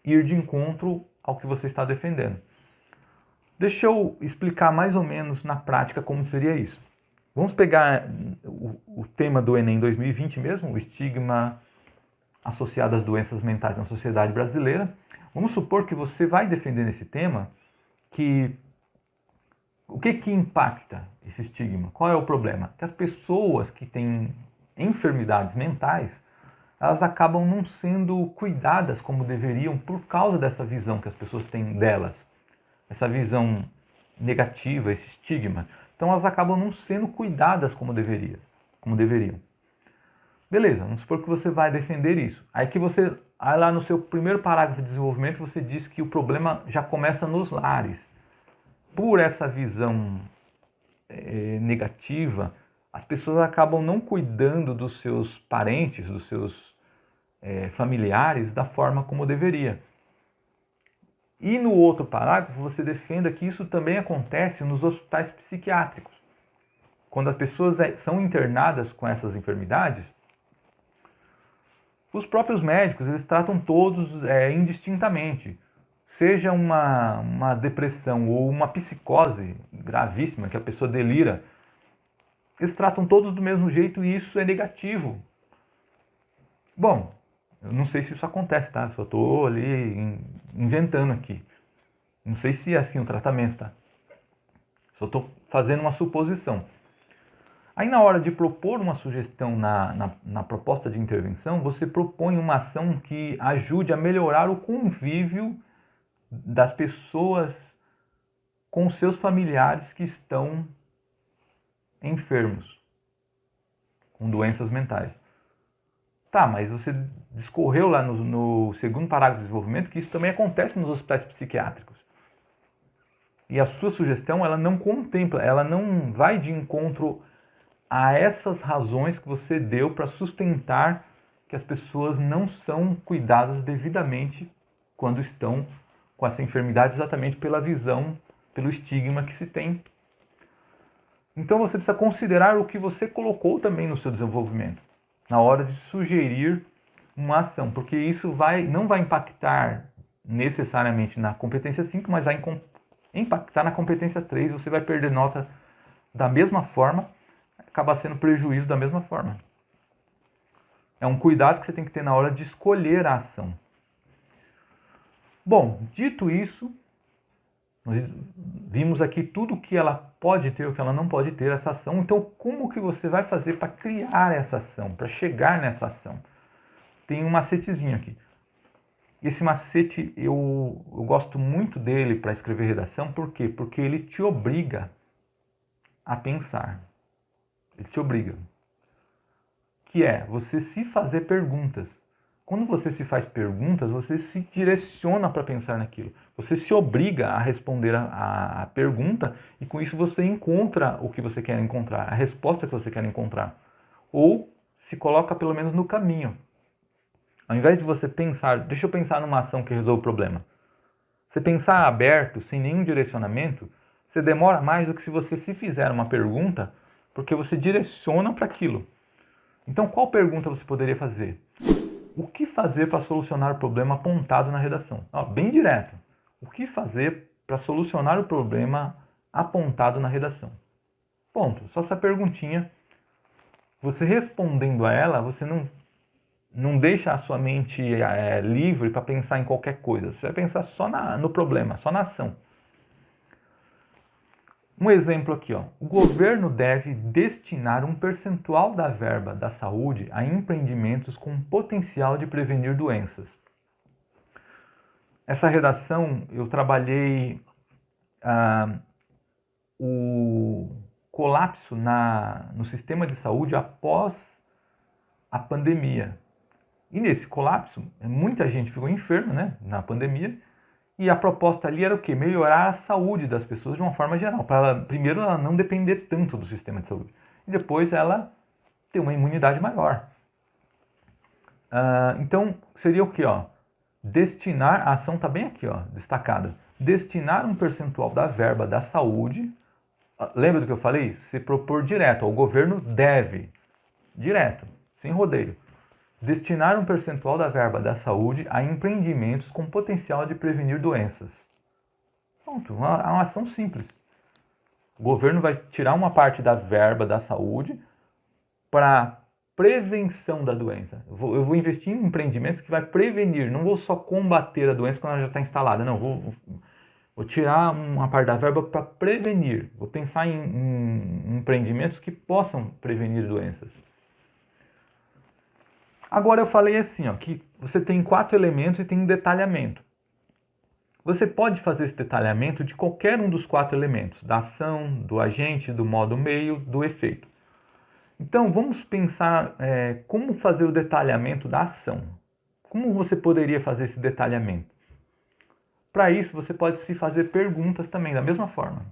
Speaker 1: ir de encontro ao que você está defendendo. Deixa eu explicar mais ou menos na prática como seria isso. Vamos pegar o tema do Enem 2020 mesmo, o estigma associado às doenças mentais na sociedade brasileira. Vamos supor que você vai defender nesse tema que o que impacta esse estigma? Qual é o problema? Que as pessoas que têm enfermidades mentais, elas acabam não sendo cuidadas como deveriam por causa dessa visão que as pessoas têm delas. Essa visão negativa, esse estigma. Então elas acabam não sendo cuidadas como deveriam. Beleza, vamos supor que você vai defender isso. Aí lá no seu primeiro parágrafo de desenvolvimento você diz que o problema já começa nos lares. Por essa visão negativa, as pessoas acabam não cuidando dos seus parentes, dos seus familiares da forma como deveria. E no outro parágrafo você defenda que isso também acontece nos hospitais psiquiátricos. Quando as pessoas são internadas com essas enfermidades, os próprios médicos, eles tratam todos indistintamente. Seja uma depressão ou uma psicose gravíssima, que a pessoa delira, eles tratam todos do mesmo jeito e isso é negativo. Bom, eu não sei se isso acontece, tá? Só estou ali inventando aqui. Não sei se é assim o tratamento, tá? Só estou fazendo uma suposição. Aí na hora de propor uma sugestão na proposta de intervenção, você propõe uma ação que ajude a melhorar o convívio das pessoas com seus familiares que estão enfermos, com doenças mentais. Tá, mas você discorreu lá no segundo parágrafo do desenvolvimento que isso também acontece nos hospitais psiquiátricos. E a sua sugestão, ela não contempla, ela não vai de encontro a essas razões que você deu para sustentar que as pessoas não são cuidadas devidamente quando estão com essa enfermidade, exatamente pela visão, pelo estigma que se tem. Então você precisa considerar o que você colocou também no seu desenvolvimento, na hora de sugerir uma ação, porque isso não vai impactar necessariamente na competência 5, mas vai impactar na competência 3, você vai perder nota da mesma forma, acaba sendo prejuízo da mesma forma. É um cuidado que você tem que ter na hora de escolher a ação. Bom, dito isso, nós vimos aqui tudo o que ela pode ter, o que ela não pode ter, essa ação. Então, como que você vai fazer para criar essa ação, para chegar nessa ação? Tem um macetezinho aqui. Esse macete, eu gosto muito dele para escrever redação, por quê? Porque ele te obriga a pensar. Ele te obriga. Que é você se fazer perguntas. Quando você se faz perguntas, você se direciona para pensar naquilo. Você se obriga a responder a pergunta e com isso você encontra o que você quer encontrar, a resposta que você quer encontrar. Ou se coloca pelo menos no caminho. Ao invés de você pensar, deixa eu pensar numa ação que resolve o problema. Você pensar aberto, sem nenhum direcionamento, você demora mais do que se você se fizer uma pergunta, porque você direciona para aquilo. Então, qual pergunta você poderia fazer? O que fazer para solucionar o problema apontado na redação? Bem direto. O que fazer para solucionar o problema apontado na redação? Ponto. Só essa perguntinha. Você respondendo a ela, você não deixa a sua mente livre para pensar em qualquer coisa. Você vai pensar só no problema, só na ação. Um exemplo aqui, ó. O governo deve destinar um percentual da verba da saúde a empreendimentos com potencial de prevenir doenças. Essa redação eu trabalhei o colapso no sistema de saúde após a pandemia. E nesse colapso, muita gente ficou enferma, né, na pandemia. E a proposta ali era o quê? Melhorar a saúde das pessoas de uma forma geral. Primeiro, ela não depender tanto do sistema de saúde. E depois, ela ter uma imunidade maior. Então, seria o quê? Destinar, a ação está bem aqui, destacada. Destinar um percentual da verba da saúde. Lembra do que eu falei? Se propor direto. O governo deve. Direto, sem rodeio. Destinar um percentual da verba da saúde a empreendimentos com potencial de prevenir doenças. Pronto, uma ação simples. O governo vai tirar uma parte da verba da saúde para prevenção da doença. Eu vou investir em empreendimentos que vai prevenir, não vou só combater a doença quando ela já está instalada, não. Vou tirar uma parte da verba para prevenir. Vou pensar em empreendimentos que possam prevenir doenças. Agora eu falei assim, que você tem 4 elementos e tem um detalhamento. Você pode fazer esse detalhamento de qualquer um dos 4 elementos, da ação, do agente, do modo meio, do efeito. Então vamos pensar como fazer o detalhamento da ação. Como você poderia fazer esse detalhamento? Para isso você pode se fazer perguntas também, da mesma forma.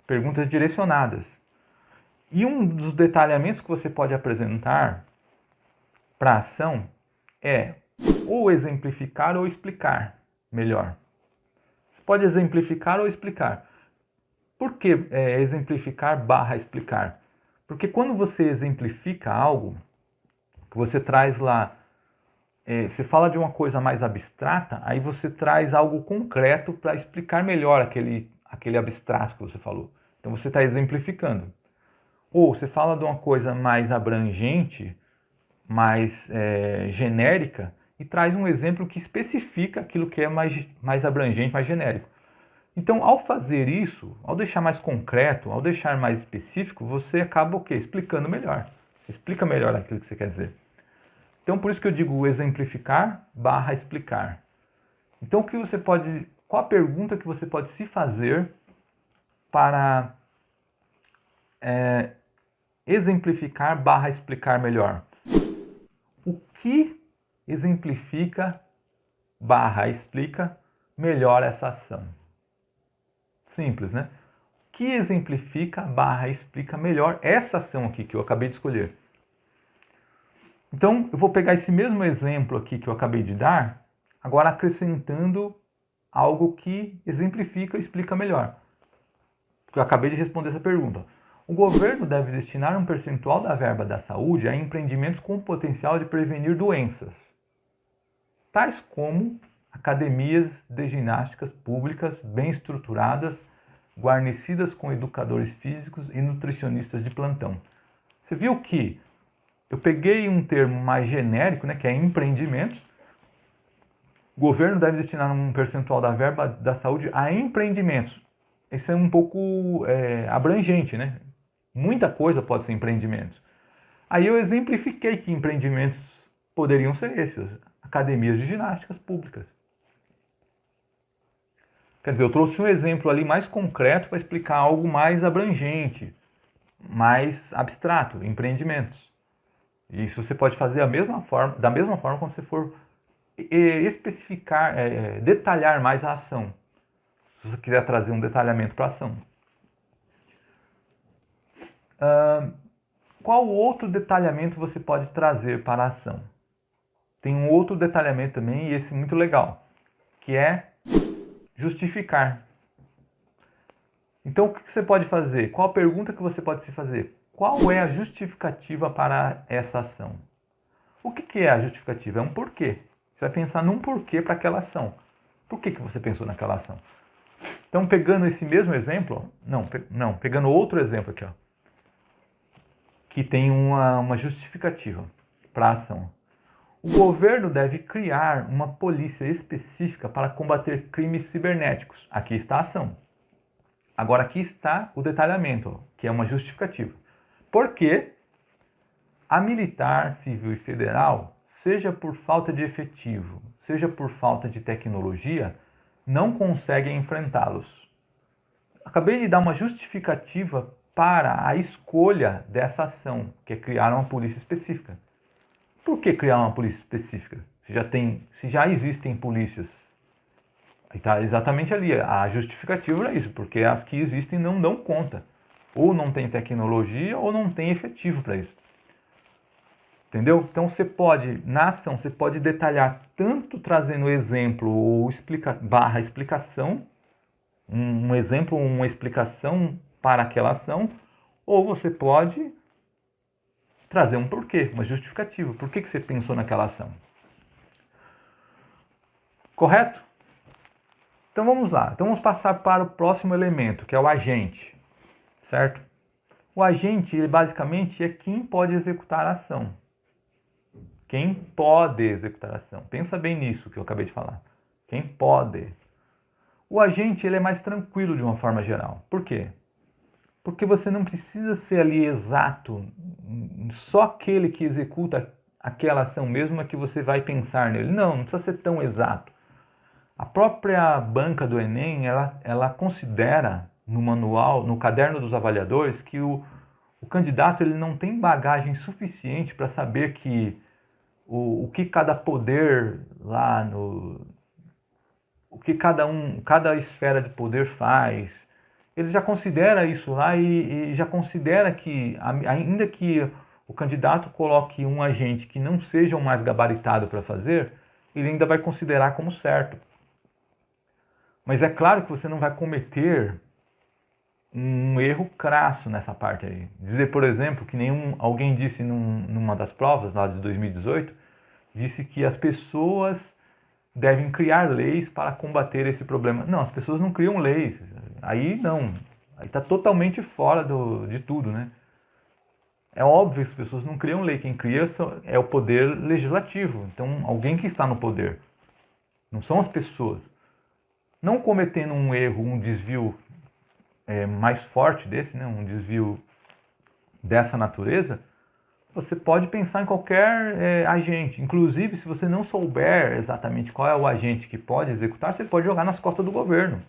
Speaker 1: perguntas direcionadas. E um dos detalhamentos que você pode apresentar para a ação é ou exemplificar ou explicar melhor. Você pode exemplificar ou explicar. Por que exemplificar / explicar? Porque quando você exemplifica algo, que você traz lá, você fala de uma coisa mais abstrata, aí você traz algo concreto para explicar melhor aquele abstrato que você falou. Então você está exemplificando. Ou você fala de uma coisa mais abrangente, mais genérica, e traz um exemplo que especifica aquilo que é mais abrangente, mais genérico. Então, ao fazer isso, ao deixar mais concreto, ao deixar mais específico, você acaba o quê? Explicando melhor. Você explica melhor aquilo que você quer dizer. Então, por isso que eu digo exemplificar / explicar. Então, qual a pergunta que você pode se fazer para exemplificar / explicar melhor? O que exemplifica / explica melhor essa ação? Simples, né? O que exemplifica / explica melhor essa ação aqui que eu acabei de escolher? Então, eu vou pegar esse mesmo exemplo aqui que eu acabei de dar, agora acrescentando algo que exemplifica e explica melhor. Porque eu acabei de responder essa pergunta. O governo deve destinar um percentual da verba da saúde a empreendimentos com potencial de prevenir doenças, tais como academias de ginásticas públicas bem estruturadas, guarnecidas com educadores físicos e nutricionistas de plantão. Você viu que eu peguei um termo mais genérico, né, que é empreendimentos. O governo deve destinar um percentual da verba da saúde a empreendimentos. Isso é um pouco abrangente, né? Muita coisa pode ser empreendimentos. Aí eu exemplifiquei que empreendimentos poderiam ser esses: academias de ginásticas públicas. Quer dizer, eu trouxe um exemplo ali mais concreto para explicar algo mais abrangente, mais abstrato, empreendimentos. E isso você pode fazer da mesma forma quando você for especificar, detalhar mais a ação. Se você quiser trazer um detalhamento para a ação. Qual outro detalhamento você pode trazer para a ação? Tem um outro detalhamento também, e esse muito legal, que é justificar. Então, o que você pode fazer? Qual a pergunta que você pode se fazer? Qual é a justificativa para essa ação? O que é a justificativa? É um porquê. Você vai pensar num porquê para aquela ação. Por que você pensou naquela ação? Então, pegando esse mesmo exemplo, pegando outro exemplo aqui, ó, que tem uma justificativa para a ação. O governo deve criar uma polícia específica para combater crimes cibernéticos. Aqui está a ação. Agora aqui está o detalhamento, ó, que é uma justificativa. Porque a militar, civil e federal, seja por falta de efetivo, seja por falta de tecnologia, não conseguem enfrentá-los. Acabei de dar uma justificativa para a escolha dessa ação, que é criar uma polícia específica. Por que criar uma polícia específica? Se já existem polícias. Está exatamente ali a justificativa para isso, porque as que existem não dão conta. Ou não tem tecnologia ou não tem efetivo para isso. Entendeu? Então na ação, você pode detalhar tanto trazendo exemplo ou explicação, um exemplo ou uma explicação para aquela ação, ou você pode trazer um porquê, uma justificativa. Por que você pensou naquela ação? Correto? Então vamos lá. Então vamos passar para o próximo elemento, que é o agente. Certo? O agente, ele basicamente é quem pode executar a ação. Quem pode executar a ação. Pensa bem nisso que eu acabei de falar. Quem pode. O agente, ele é mais tranquilo de uma forma geral. Por quê? Porque você não precisa ser ali exato. Só aquele que executa aquela ação mesmo é que você vai pensar nele. Não precisa ser tão exato. A própria banca do Enem, ela considera no manual, no caderno dos avaliadores, que o candidato ele não tem bagagem suficiente para saber que o que cada poder lá o que cada esfera de poder faz. ele já considera isso lá e já considera que, ainda que o candidato coloque um agente que não seja o mais gabaritado para fazer, ele ainda vai considerar como certo. Mas é claro que você não vai cometer um erro crasso nessa parte aí. Dizer, por exemplo, que alguém disse numa das provas lá de 2018, disse que as pessoas devem criar leis para combater esse problema. Não, as pessoas não criam leis. Aí não. Aí está totalmente fora de tudo, né? É óbvio que as pessoas não criam lei. Quem cria é o poder legislativo. Então, alguém que está no poder. Não são as pessoas. Não cometendo um erro, um desvio mais forte desse, né? Um desvio dessa natureza, você pode pensar em qualquer agente. Inclusive, se você não souber exatamente qual é o agente que pode executar, você pode jogar nas costas do governo.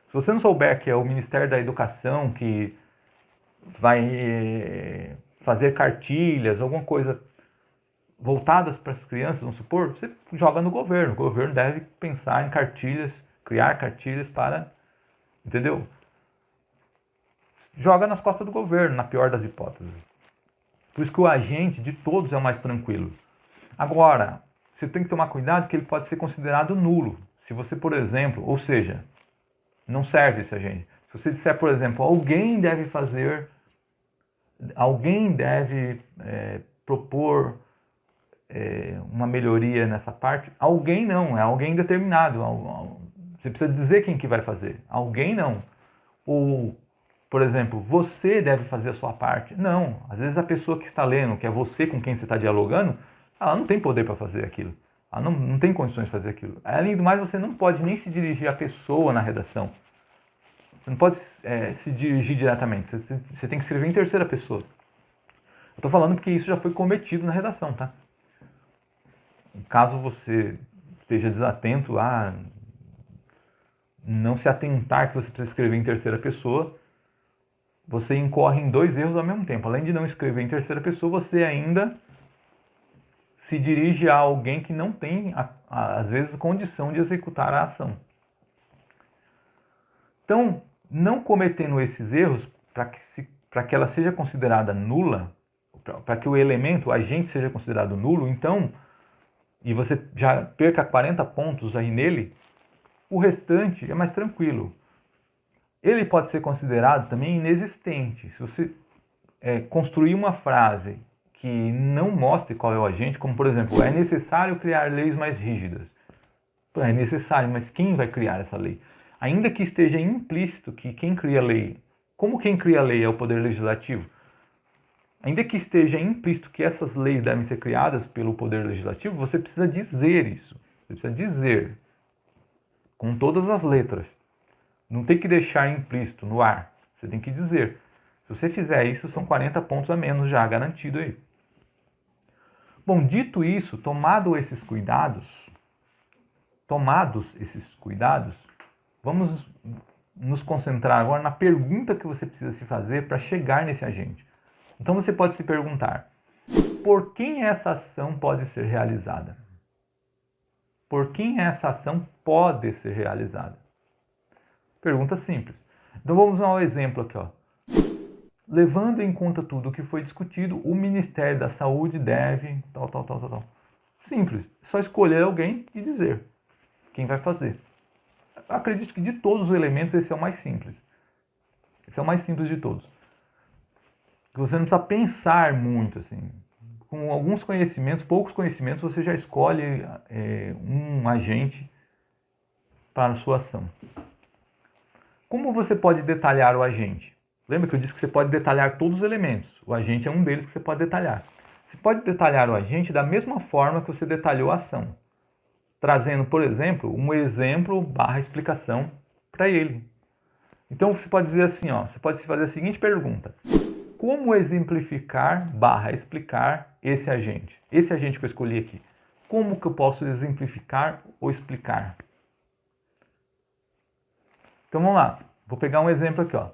Speaker 1: Se você não souber que é o Ministério da Educação que vai fazer cartilhas, alguma coisa voltadas para as crianças, vamos supor, você joga no governo. O governo deve pensar em cartilhas, criar cartilhas para, entendeu? Joga nas costas do governo, na pior das hipóteses. Por isso que o agente de todos é o mais tranquilo. Agora, você tem que tomar cuidado que ele pode ser considerado nulo. Se você, por exemplo, ou seja, não serve esse agente. Se você disser, por exemplo, alguém deve propor uma melhoria nessa parte, alguém não, é alguém determinado. Você precisa dizer quem que vai fazer. Alguém não. Ou, por exemplo, você deve fazer a sua parte. Não, às vezes a pessoa que está lendo, que é você com quem você está dialogando, ela não tem poder para fazer aquilo. Ela não tem condições de fazer aquilo. Além do mais, você não pode nem se dirigir à pessoa na redação. Você não pode se dirigir diretamente. Você tem que escrever em terceira pessoa. Eu estou falando porque isso já foi cometido na redação, tá? Caso você esteja desatento a não se atentar que você precisa escrever em terceira pessoa, você incorre em 2 erros ao mesmo tempo. Além de não escrever em terceira pessoa, você ainda se dirige a alguém que não tem, às vezes, condição de executar a ação. Então, não cometendo esses erros, para que ela seja considerada nula, para que o elemento, o agente, seja considerado nulo, então, e você já perca 40 pontos aí nele, o restante é mais tranquilo. Ele pode ser considerado também inexistente. Se você construir uma frase que não mostre qual é o agente, como por exemplo, é necessário criar leis mais rígidas. É necessário, mas quem vai criar essa lei? Ainda que esteja implícito que quem cria a lei, como quem cria a lei é o poder legislativo, ainda que esteja implícito que essas leis devem ser criadas pelo poder legislativo, você precisa dizer isso. Você precisa dizer, com todas as letras. Não tem que deixar implícito no ar. Você tem que dizer. Se você fizer isso, são 40 pontos a menos já garantido aí. Bom, dito isso, tomados esses cuidados, vamos nos concentrar agora na pergunta que você precisa se fazer para chegar nesse agente. Então você pode se perguntar, por quem essa ação pode ser realizada? Por quem essa ação pode ser realizada? Pergunta simples. Então vamos ao exemplo aqui, ó. Levando em conta tudo o que foi discutido, o Ministério da Saúde deve... tal. Simples. Só escolher alguém e dizer quem vai fazer. Acredito que de todos os elementos esse é o mais simples. Esse é o mais simples de todos. Você não precisa pensar muito, assim. Com alguns conhecimentos, poucos conhecimentos, você já escolhe um agente para a sua ação. Como você pode detalhar o agente? Lembra que eu disse que você pode detalhar todos os elementos. O agente é um deles que você pode detalhar. Você pode detalhar o agente da mesma forma que você detalhou a ação. Trazendo, por exemplo, um exemplo/explicação para ele. Então você pode dizer assim, ó, você pode fazer a seguinte pergunta. Como exemplificar/explicar esse agente? Esse agente que eu escolhi aqui. Como que eu posso exemplificar ou explicar? Então vamos lá. Vou pegar um exemplo aqui, ó.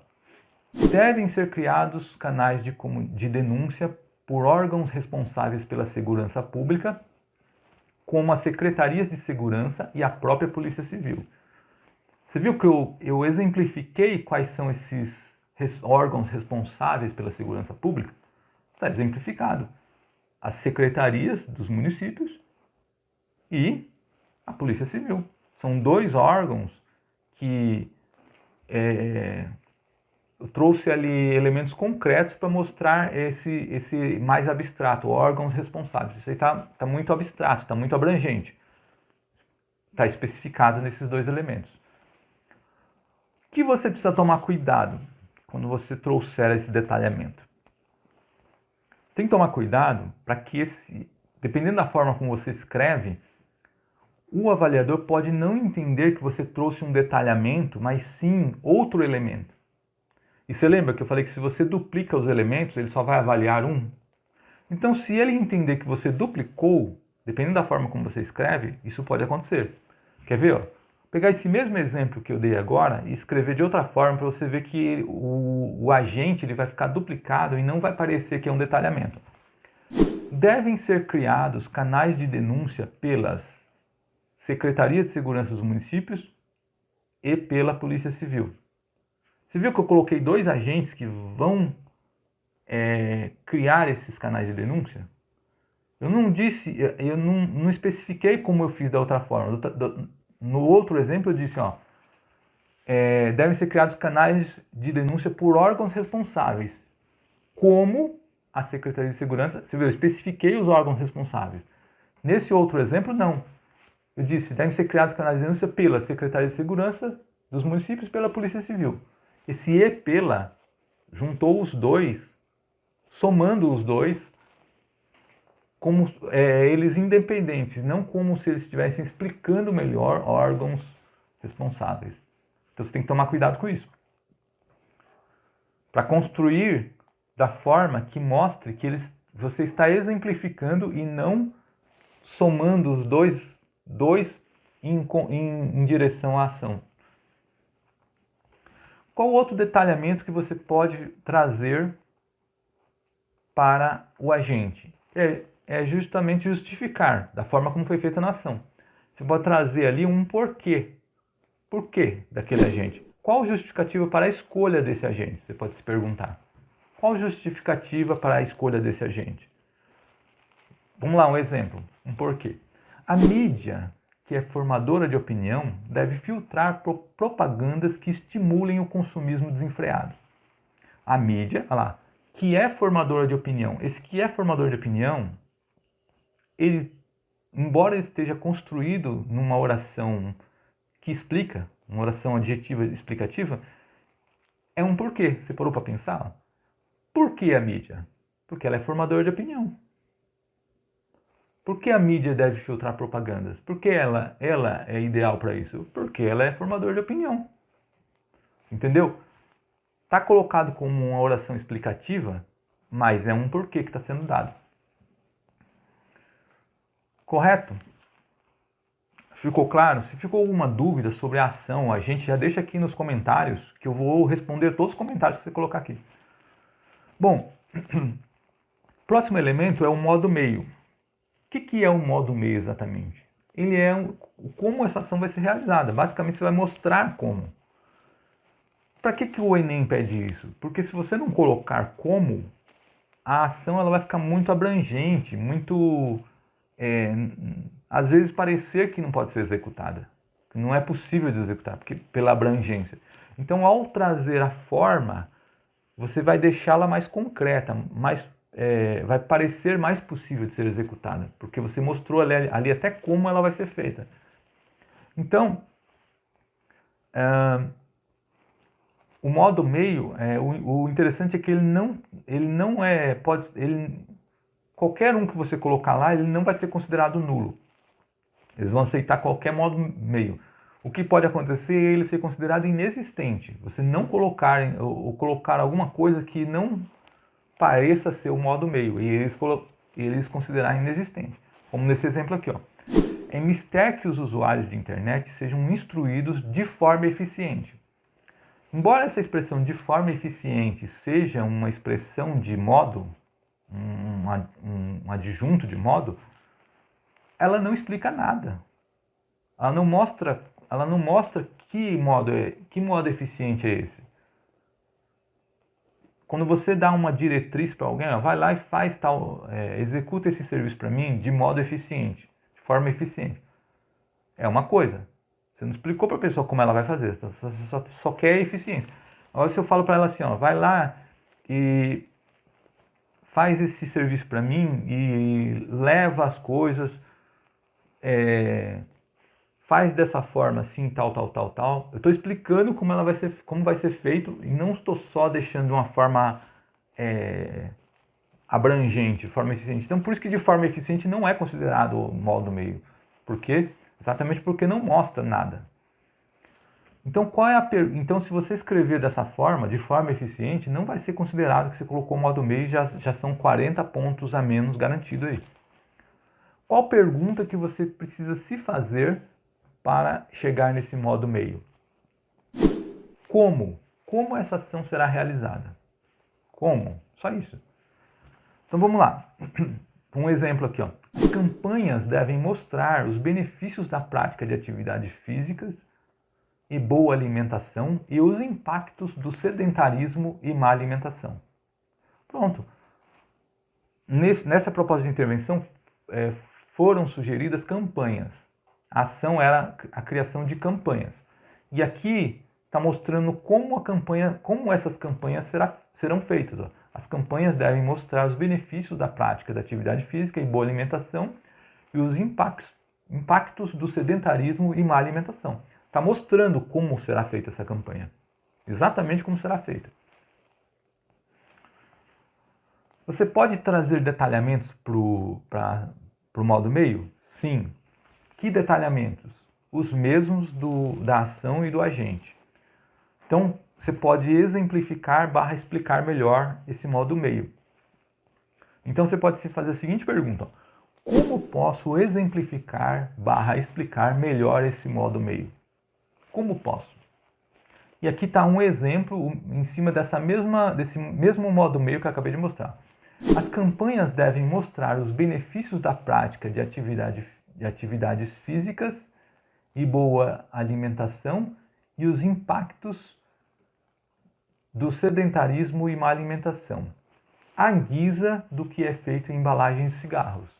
Speaker 1: Devem ser criados canais de denúncia por órgãos responsáveis pela segurança pública, como as secretarias de segurança e a própria Polícia Civil. Você viu que eu exemplifiquei quais são esses órgãos responsáveis pela segurança pública? Está exemplificado. As secretarias dos municípios e a Polícia Civil. São dois órgãos que eu trouxe ali elementos concretos para mostrar esse mais abstrato, órgãos responsáveis. Isso aí está muito abstrato, está muito abrangente. Está especificado nesses dois elementos. O que você precisa tomar cuidado quando você trouxer esse detalhamento? Você tem que tomar cuidado para que dependendo da forma como você escreve, o avaliador pode não entender que você trouxe um detalhamento, mas sim outro elemento. E você lembra que eu falei que se você duplica os elementos, ele só vai avaliar um? Então, se ele entender que você duplicou, dependendo da forma como você escreve, isso pode acontecer. Quer ver? Ó? Pegar esse mesmo exemplo que eu dei agora e escrever de outra forma para você ver que o agente ele vai ficar duplicado e não vai parecer que é um detalhamento. Devem ser criados canais de denúncia pelas Secretarias de Segurança dos Municípios e pela Polícia Civil. Você viu que eu coloquei dois agentes que vão criar esses canais de denúncia? Eu não disse, eu não especifiquei como eu fiz da outra forma. No outro exemplo eu disse, ó, devem ser criados canais de denúncia por órgãos responsáveis, como a Secretaria de Segurança. Você viu, eu especifiquei os órgãos responsáveis. Nesse outro exemplo, não. Eu disse, devem ser criados canais de denúncia pela Secretaria de Segurança dos Municípios e pela Polícia Civil. Esse e pela juntou os dois, somando os dois, como eles independentes, não como se eles estivessem explicando melhor órgãos responsáveis. Então você tem que tomar cuidado com isso. Para construir da forma que mostre que você está exemplificando e não somando os dois em direção à ação. Qual outro detalhamento que você pode trazer para o agente? É justamente justificar da forma como foi feita na ação. Você pode trazer ali um porquê. Porquê daquele agente? Qual justificativa para a escolha desse agente? Você pode se perguntar. Qual justificativa para a escolha desse agente? Vamos lá, um exemplo, um porquê. A mídia, que é formadora de opinião, deve filtrar propagandas que estimulem o consumismo desenfreado. A mídia, olha lá, que é formadora de opinião. Esse que é formador de opinião, ele, embora ele esteja construído numa oração que explica, uma oração adjetiva explicativa, é um porquê. Você parou para pensar? Por que a mídia? Porque ela é formadora de opinião. Por que a mídia deve filtrar propagandas? Por que ela é ideal para isso? Porque ela é formadora de opinião. Entendeu? Está colocado como uma oração explicativa, mas é um porquê que está sendo dado. Correto? Ficou claro? Se ficou alguma dúvida sobre a ação, a gente já deixa aqui nos comentários, que eu vou responder todos os comentários que você colocar aqui. Bom, próximo elemento é o modo meio. O que é o modo meio exatamente? Ele é como essa ação vai ser realizada. Basicamente, você vai mostrar como. Para que o Enem pede isso? Porque se você não colocar como, a ação ela vai ficar muito abrangente, muito... às vezes parecer que não pode ser executada. Que não é possível de executar, porque, pela abrangência. Então, ao trazer a forma, você vai deixá-la mais concreta, vai parecer mais possível de ser executada, porque você mostrou ali até como ela vai ser feita. Então, o modo meio, o interessante é que ele não é, qualquer um que você colocar lá, ele não vai ser considerado nulo. Eles vão aceitar qualquer modo meio. O que pode acontecer é ele ser considerado inexistente. Você não colocar, ou colocar alguma coisa que não pareça ser o modo meio, e eles considerarem inexistente. Como nesse exemplo aqui, ó. É mister que os usuários de internet sejam instruídos de forma eficiente. Embora essa expressão de forma eficiente seja uma expressão de modo, um adjunto de modo, ela não explica nada. Ela não mostra ela não mostra que modo eficiente é esse. Quando você dá uma diretriz para alguém, ó, vai lá e faz tal, executa esse serviço para mim de modo eficiente, de forma eficiente. É uma coisa. Você não explicou para a pessoa como ela vai fazer, você só quer eficiência. Agora se eu falo para ela assim, ó, vai lá e faz esse serviço para mim e leva as coisas, faz dessa forma assim, tal. Eu estou explicando como vai ser feito e não estou só deixando de uma forma abrangente, forma eficiente. Então por isso que de forma eficiente não é considerado o modo meio. Por quê? Exatamente porque não mostra nada. Então, então, se você escrever dessa forma, de forma eficiente, não vai ser considerado que você colocou o modo meio e já são 40 pontos a menos garantido aí. Qual pergunta que você precisa se fazer para chegar nesse modo meio? Como? Como essa ação será realizada? Como? Só isso. Então vamos lá. Um exemplo aqui, ó. As campanhas devem mostrar os benefícios da prática de atividades físicas e boa alimentação e os impactos do sedentarismo e má alimentação. Pronto. Nessa proposta de intervenção foram sugeridas campanhas. A ação era a criação de campanhas. E aqui está mostrando como essas campanhas serão feitas. Ó. As campanhas devem mostrar os benefícios da prática da atividade física e boa alimentação e os impactos do sedentarismo e má alimentação. Está mostrando como será feita essa campanha. Exatamente como será feita. Você pode trazer detalhamentos para o modo meio? Sim. Que detalhamentos? Os mesmos da ação e do agente. Então, você pode exemplificar / explicar melhor esse modo meio. Então, você pode se fazer a seguinte pergunta. Como posso exemplificar / explicar melhor esse modo meio? Como posso? E aqui está um exemplo em cima desse mesmo modo meio que eu acabei de mostrar. As campanhas devem mostrar os benefícios da prática de atividades físicas e boa alimentação e os impactos do sedentarismo e má alimentação, à guisa do que é feito em embalagens de cigarros.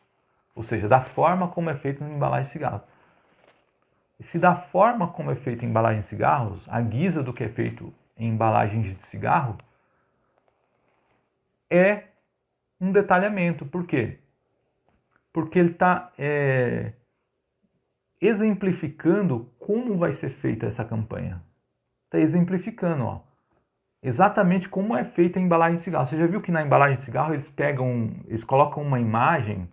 Speaker 1: Ou seja, da forma como é feito em embalagem de cigarro. E se da forma como é feito em embalagem de cigarros, à guisa do que é feito em embalagens de cigarro, é um detalhamento. Por quê? Porque ele está exemplificando como vai ser feita essa campanha. Está exemplificando, ó, exatamente como é feita a embalagem de cigarro. Você já viu que na embalagem de cigarro eles colocam uma imagem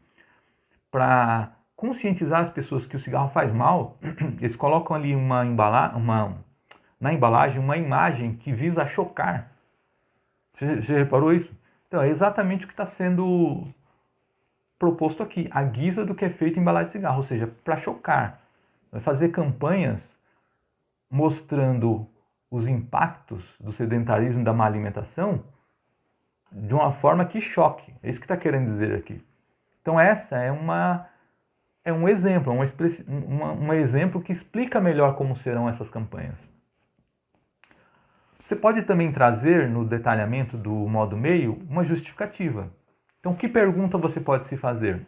Speaker 1: para conscientizar as pessoas que o cigarro faz mal. Eles colocam ali na embalagem uma imagem que visa chocar. Você reparou isso? Então é exatamente o que está sendo proposto aqui, a guisa do que é feito em embalagem de cigarro, ou seja, para chocar. Vai fazer campanhas mostrando os impactos do sedentarismo e da má alimentação de uma forma que choque. É isso que está querendo dizer aqui. Então essa é um exemplo, um exemplo que explica melhor como serão essas campanhas. Você pode também trazer no detalhamento do modo meio uma justificativa. Então, que pergunta você pode se fazer?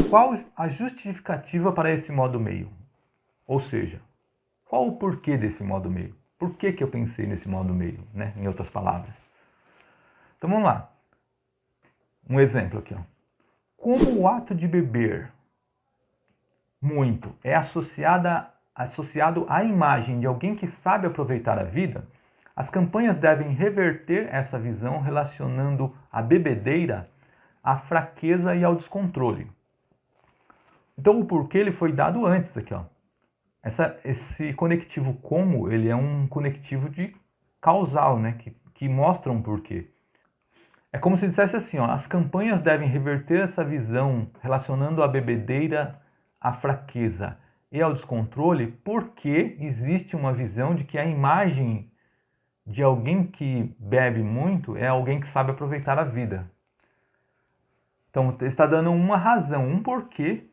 Speaker 1: Qual a justificativa para esse modo meio? Ou seja, qual o porquê desse modo meio? Por que eu pensei nesse modo meio, né? Em outras palavras. Então vamos lá. Um exemplo aqui, ó. Como o ato de beber muito é associado à imagem de alguém que sabe aproveitar a vida, as campanhas devem reverter essa visão relacionando a bebedeira à fraqueza e ao descontrole. Então o porquê ele foi dado antes aqui, ó. Esse conectivo como, ele é um conectivo de causal, né? Que mostra um porquê. É como se dissesse assim, ó, as campanhas devem reverter essa visão relacionando a bebedeira à fraqueza e ao descontrole, porque existe uma visão de que a imagem de alguém que bebe muito é alguém que sabe aproveitar a vida. Então está dando uma razão, um porquê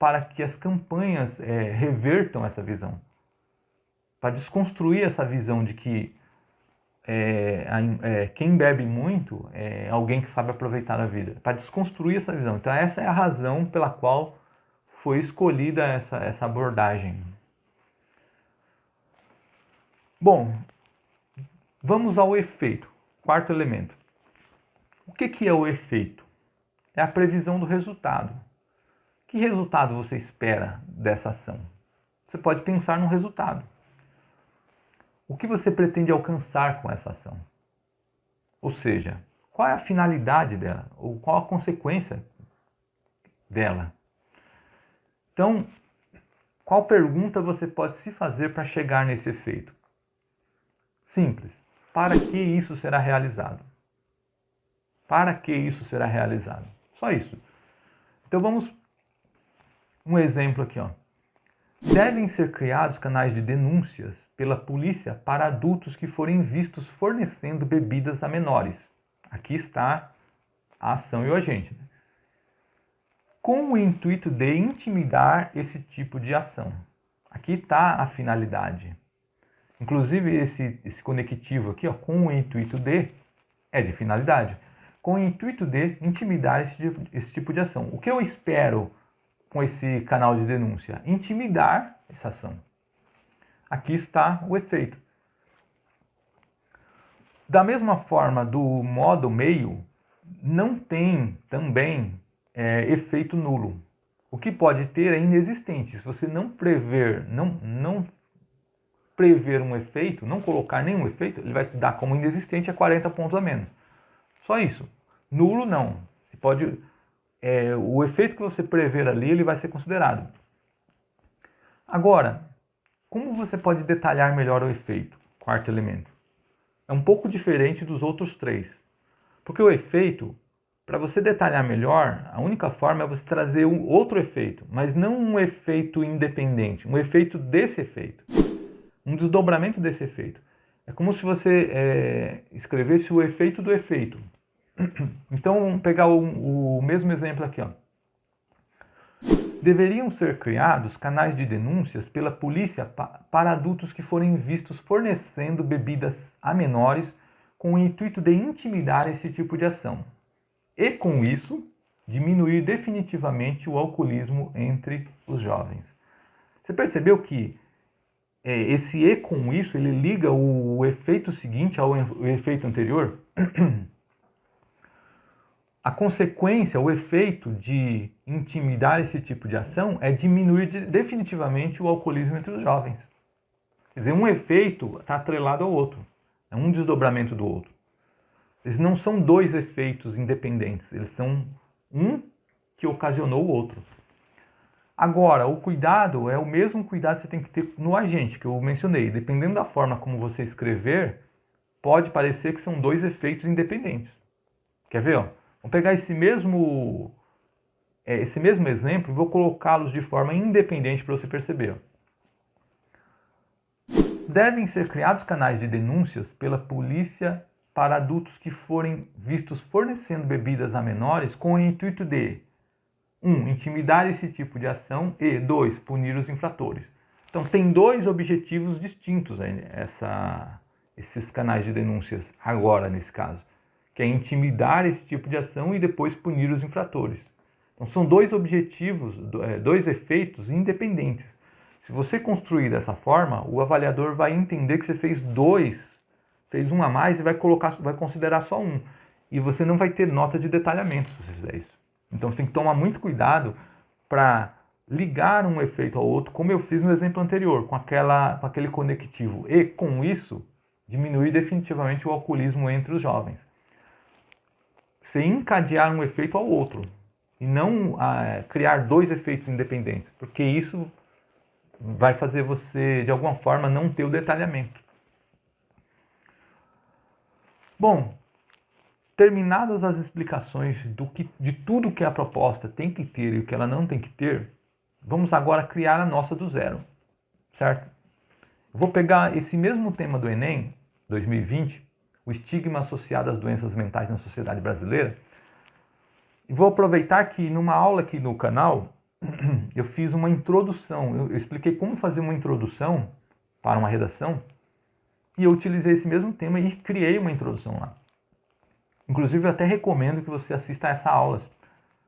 Speaker 1: para que as campanhas revertam essa visão, para desconstruir essa visão de que quem bebe muito é alguém que sabe aproveitar a vida, para desconstruir essa visão. Então essa é a razão pela qual foi escolhida essa abordagem. Bom, vamos ao efeito, quarto elemento. O que é o efeito? É a previsão do resultado. Que resultado você espera dessa ação? Você pode pensar num resultado. O que você pretende alcançar com essa ação? Ou seja, qual é a finalidade dela? Ou qual a consequência dela? Então, qual pergunta você pode se fazer para chegar nesse efeito? Simples. Para que isso será realizado? Para que isso será realizado? Só isso. Então vamos um exemplo aqui, ó. Devem ser criados canais de denúncias pela polícia para adultos que forem vistos fornecendo bebidas a menores. Aqui está a ação e o agente. Com o intuito de intimidar esse tipo de ação. Aqui está a finalidade. Inclusive esse conectivo aqui, ó, com o intuito de, é de finalidade. Com o intuito de intimidar esse tipo de ação. O que eu espero com esse canal de denúncia? Intimidar essa ação. Aqui está o efeito. Da mesma forma, do modo meio, não tem também efeito nulo. O que pode ter é inexistente. Se você não prever um efeito, não colocar nenhum efeito, ele vai dar como inexistente a 40 pontos a menos. Só isso. Nulo não. Você pode, o efeito que você prever ali, ele vai ser considerado. Agora, como você pode detalhar melhor o efeito? Quarto elemento. É um pouco diferente dos outros três. Porque o efeito, para você detalhar melhor, a única forma é você trazer um outro efeito, mas não um efeito independente, um efeito desse efeito. Um desdobramento desse efeito. É como se você escrevesse o efeito do efeito. Então, vamos pegar o mesmo exemplo aqui, ó. Deveriam ser criados canais de denúncias pela polícia para adultos que forem vistos fornecendo bebidas a menores com o intuito de intimidar esse tipo de ação. E, com isso, diminuir definitivamente o alcoolismo entre os jovens. Você percebeu que esse "e com isso" ele liga o efeito seguinte ao efeito anterior? A consequência, o efeito de intimidar esse tipo de ação é diminuir definitivamente o alcoolismo entre os jovens. Quer dizer, um efeito está atrelado ao outro. É um desdobramento do outro. Eles não são dois efeitos independentes. Eles são um que ocasionou o outro. Agora, o cuidado é o mesmo cuidado que você tem que ter no agente, que eu mencionei. Dependendo da forma como você escrever, pode parecer que são dois efeitos independentes. Quer ver? Ó? Vamos pegar esse mesmo exemplo e vou colocá-los de forma independente para você perceber. Devem ser criados canais de denúncias pela polícia para adultos que forem vistos fornecendo bebidas a menores com o intuito de 1. Intimidar esse tipo de ação e 2. Punir os infratores. Então tem dois objetivos distintos aí, esses canais de denúncias agora nesse caso, que é intimidar esse tipo de ação e depois punir os infratores. Então são dois objetivos, dois efeitos independentes. Se você construir dessa forma, o avaliador vai entender que você fez um a mais e vai considerar só um. E você não vai ter nota de detalhamento se você fizer isso. Então você tem que tomar muito cuidado para ligar um efeito ao outro, como eu fiz no exemplo anterior, com aquele conectivo. E com isso, diminuir definitivamente o alcoolismo entre os jovens. Você encadear um efeito ao outro e não criar dois efeitos independentes, porque isso vai fazer você, de alguma forma, não ter o detalhamento. Bom, terminadas as explicações de tudo que a proposta tem que ter e o que ela não tem que ter, vamos agora criar a nossa do zero, certo? Vou pegar esse mesmo tema do Enem 2020, o estigma associado às doenças mentais na sociedade brasileira, e vou aproveitar que numa aula aqui no canal, eu fiz uma introdução, eu expliquei como fazer uma introdução para uma redação e eu utilizei esse mesmo tema e criei uma introdução lá. Inclusive, eu até recomendo que você assista a essa aula.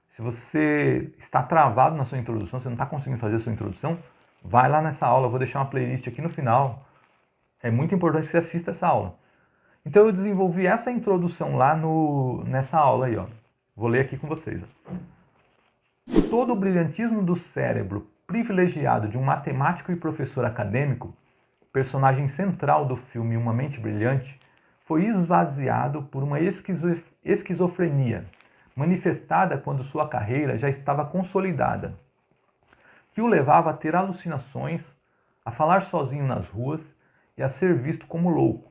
Speaker 1: Se você está travado na sua introdução, você não está conseguindo fazer a sua introdução, vai lá nessa aula, eu vou deixar uma playlist aqui no final. É muito importante que você assista essa aula. Então eu desenvolvi essa introdução lá nessa aula aí, ó. Vou ler aqui com vocês. Ó. Todo o brilhantismo do cérebro privilegiado de um matemático e professor acadêmico, personagem central do filme Uma Mente Brilhante, foi esvaziado por uma esquizofrenia, manifestada quando sua carreira já estava consolidada, que o levava a ter alucinações, a falar sozinho nas ruas e a ser visto como louco.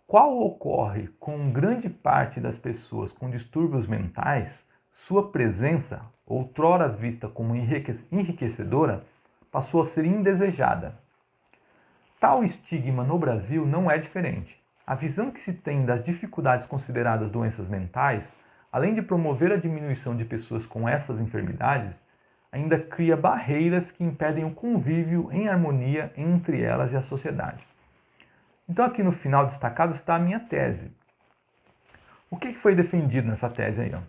Speaker 1: Qual ocorre com grande parte das pessoas com distúrbios mentais, sua presença, outrora vista como enriquecedora, passou a ser indesejada. Tal estigma no Brasil não é diferente. A visão que se tem das dificuldades consideradas doenças mentais, além de promover a diminuição de pessoas com essas enfermidades, ainda cria barreiras que impedem o convívio em harmonia entre elas e a sociedade. Então aqui no final destacado está a minha tese. O que foi defendido nessa tese aí? Ó?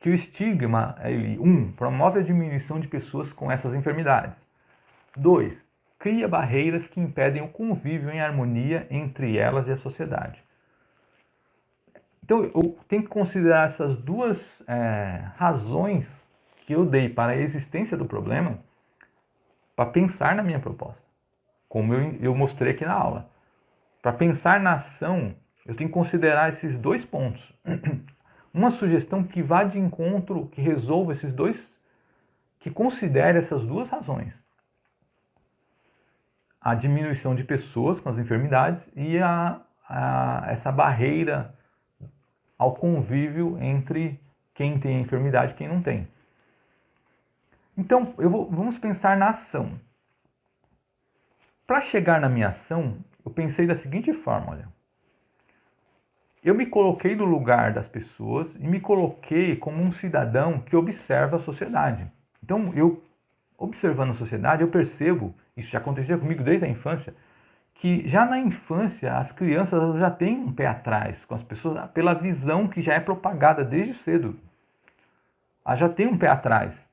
Speaker 1: Que o estigma, ele, 1, promove a diminuição de pessoas com essas enfermidades. 2, cria barreiras que impedem o convívio em harmonia entre elas e a sociedade. Então eu tenho que considerar essas duas razões que eu dei para a existência do problema para pensar na minha proposta, como eu mostrei aqui na aula. Para pensar na ação, eu tenho que considerar esses dois pontos. Uma sugestão que vá de encontro, que resolva esses dois, que considere essas duas razões. A diminuição de pessoas com as enfermidades e essa barreira ao convívio entre quem tem a enfermidade e quem não tem. Então, vamos pensar na ação. Para chegar na minha ação, eu pensei da seguinte forma, olha. Eu me coloquei no lugar das pessoas e me coloquei como um cidadão que observa a sociedade. Então, eu observando a sociedade, eu percebo, isso já acontecia comigo desde a infância, que já na infância as crianças já têm um pé atrás com as pessoas pela visão que já é propagada desde cedo. Elas já têm um pé atrás.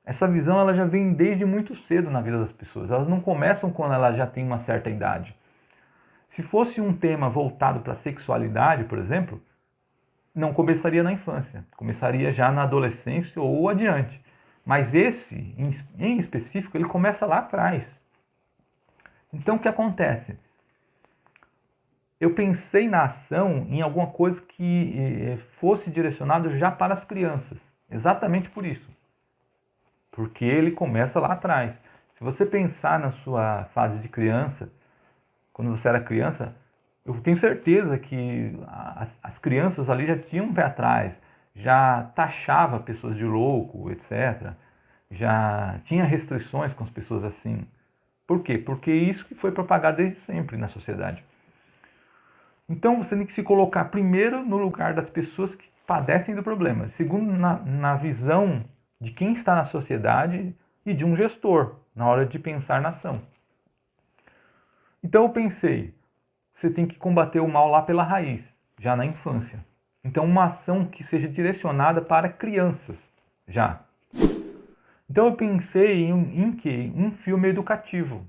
Speaker 1: Essa visão ela já vem desde muito cedo na vida das pessoas. Elas não começam quando elas já têm uma certa idade. Se fosse um tema voltado para a sexualidade, por exemplo, não começaria na infância. Começaria já na adolescência ou adiante. Mas esse, em específico, ele começa lá atrás. Então, o que acontece? Eu pensei na ação em alguma coisa que fosse direcionado já para as crianças. Exatamente por isso. Porque ele começa lá atrás. Se você pensar na sua fase de criança, quando você era criança, eu tenho certeza que as crianças ali já tinham um pé atrás, já taxava pessoas de louco, etc. Já tinha restrições com as pessoas assim. Por quê? Porque isso que foi propagado desde sempre na sociedade. Então você tem que se colocar primeiro no lugar das pessoas que padecem do problema. Segundo, na visão de quem está na sociedade e de um gestor, na hora de pensar na ação. Então eu pensei, você tem que combater o mal lá pela raiz, já na infância. Então uma ação que seja direcionada para crianças, já. Então eu pensei em quê? Um filme educativo.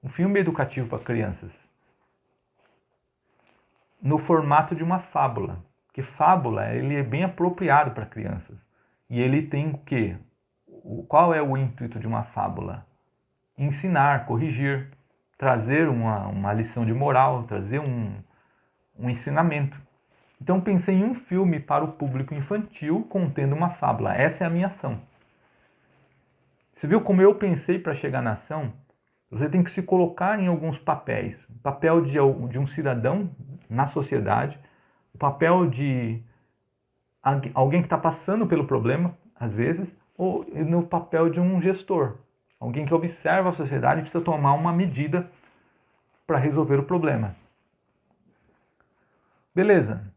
Speaker 1: Um filme educativo para crianças. No formato de uma fábula. Porque fábula, ele é bem apropriado para crianças. E ele tem o quê? Qual é o intuito de uma fábula? Ensinar, corrigir, trazer uma lição de moral, trazer um ensinamento. Então pensei em um filme para o público infantil contendo uma fábula. Essa é a minha ação. Você viu como eu pensei para chegar na ação? Você tem que se colocar em alguns papéis. O papel de um cidadão na sociedade, o papel de alguém que está passando pelo problema, às vezes, ou no papel de um gestor. Alguém que observa a sociedade e precisa tomar uma medida para resolver o problema. Beleza.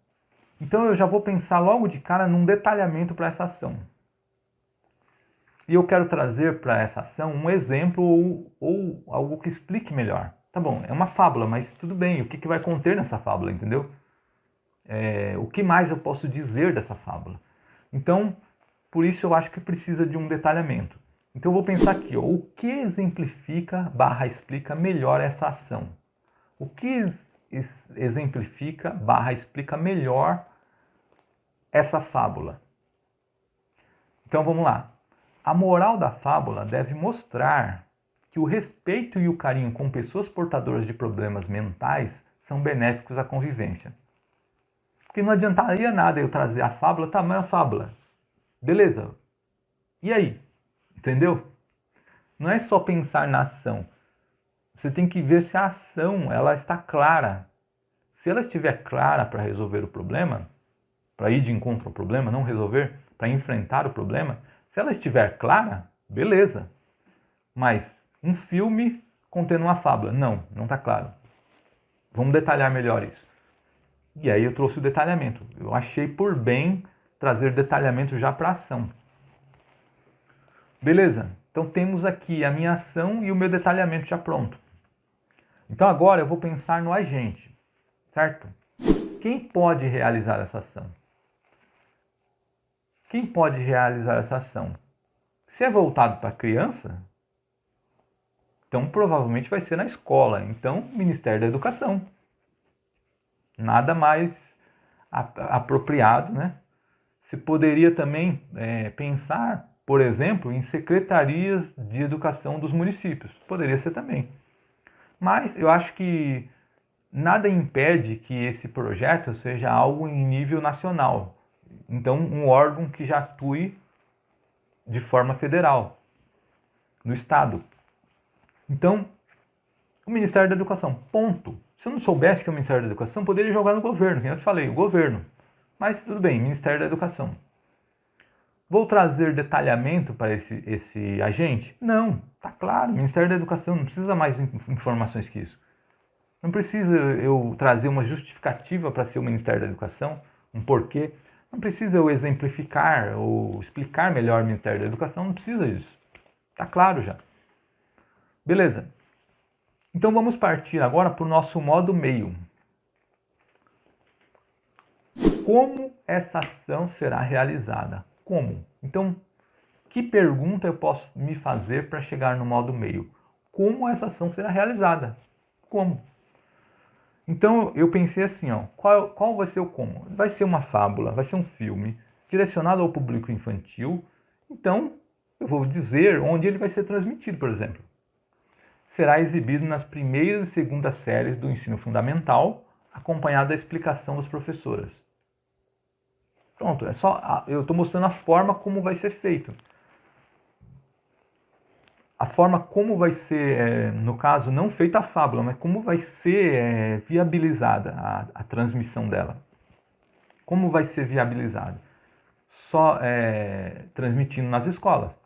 Speaker 1: Então eu já vou pensar logo de cara num detalhamento para essa ação. E eu quero trazer para essa ação um exemplo ou algo que explique melhor. Tá bom, é uma fábula, mas tudo bem, o que vai conter nessa fábula, entendeu? O que mais eu posso dizer dessa fábula? Então, por isso eu acho que precisa de um detalhamento. Então eu vou pensar aqui, ó, o que exemplifica / explica melhor essa ação? O que exemplifica / explica melhor essa fábula? Então vamos lá. A moral da fábula deve mostrar que o respeito e o carinho com pessoas portadoras de problemas mentais são benéficos à convivência. Porque não adiantaria nada eu trazer a fábula, tá, mas é uma fábula. Beleza. E aí? Entendeu? Não é só pensar na ação. Você tem que ver se a ação ela está clara. Se ela estiver clara para resolver o problema, para ir de encontro ao problema, não resolver, para enfrentar o problema, se ela estiver clara, beleza. Mas um filme contendo uma fábula, não está claro. Vamos detalhar melhor isso. E aí eu trouxe o detalhamento. Eu achei por bem trazer detalhamento já para a ação. Beleza, então temos aqui a minha ação e o meu detalhamento já pronto. Então agora eu vou pensar no agente, certo? Quem pode realizar essa ação? Quem pode realizar essa ação? Se é voltado para a criança, então provavelmente vai ser na escola. Então, Ministério da Educação. Nada mais apropriado, né? Se poderia também pensar, por exemplo, em secretarias de educação dos municípios. Poderia ser também. Mas eu acho que nada impede que esse projeto seja algo em nível nacional. Então, um órgão que já atue de forma federal, no Estado. Então, o Ministério da Educação, ponto. Se eu não soubesse que é o Ministério da Educação, poderia jogar no governo, que eu te falei, o governo. Mas tudo bem, Ministério da Educação. Vou trazer detalhamento para esse agente? Não, tá claro, Ministério da Educação, não precisa mais informações que isso. Não precisa eu trazer uma justificativa para ser o Ministério da Educação, um porquê. Não precisa eu exemplificar ou explicar melhor o Ministério da Educação, não precisa disso. Tá claro já. Beleza. Então vamos partir agora para o nosso modo meio. Como essa ação será realizada? Como? Então, que pergunta eu posso me fazer para chegar no modo meio? Como essa ação será realizada? Como? Então eu pensei assim, ó, qual vai ser o como? Vai ser uma fábula, vai ser um filme direcionado ao público infantil. Então eu vou dizer onde ele vai ser transmitido, por exemplo. Será exibido nas primeiras e segundas séries do ensino fundamental, acompanhado da explicação das professoras. Pronto, eu estou mostrando a forma como vai ser feito. A forma como vai ser, no caso, não feita a fábula, mas como vai ser viabilizada a transmissão dela. Como vai ser viabilizada? Só transmitindo nas escolas.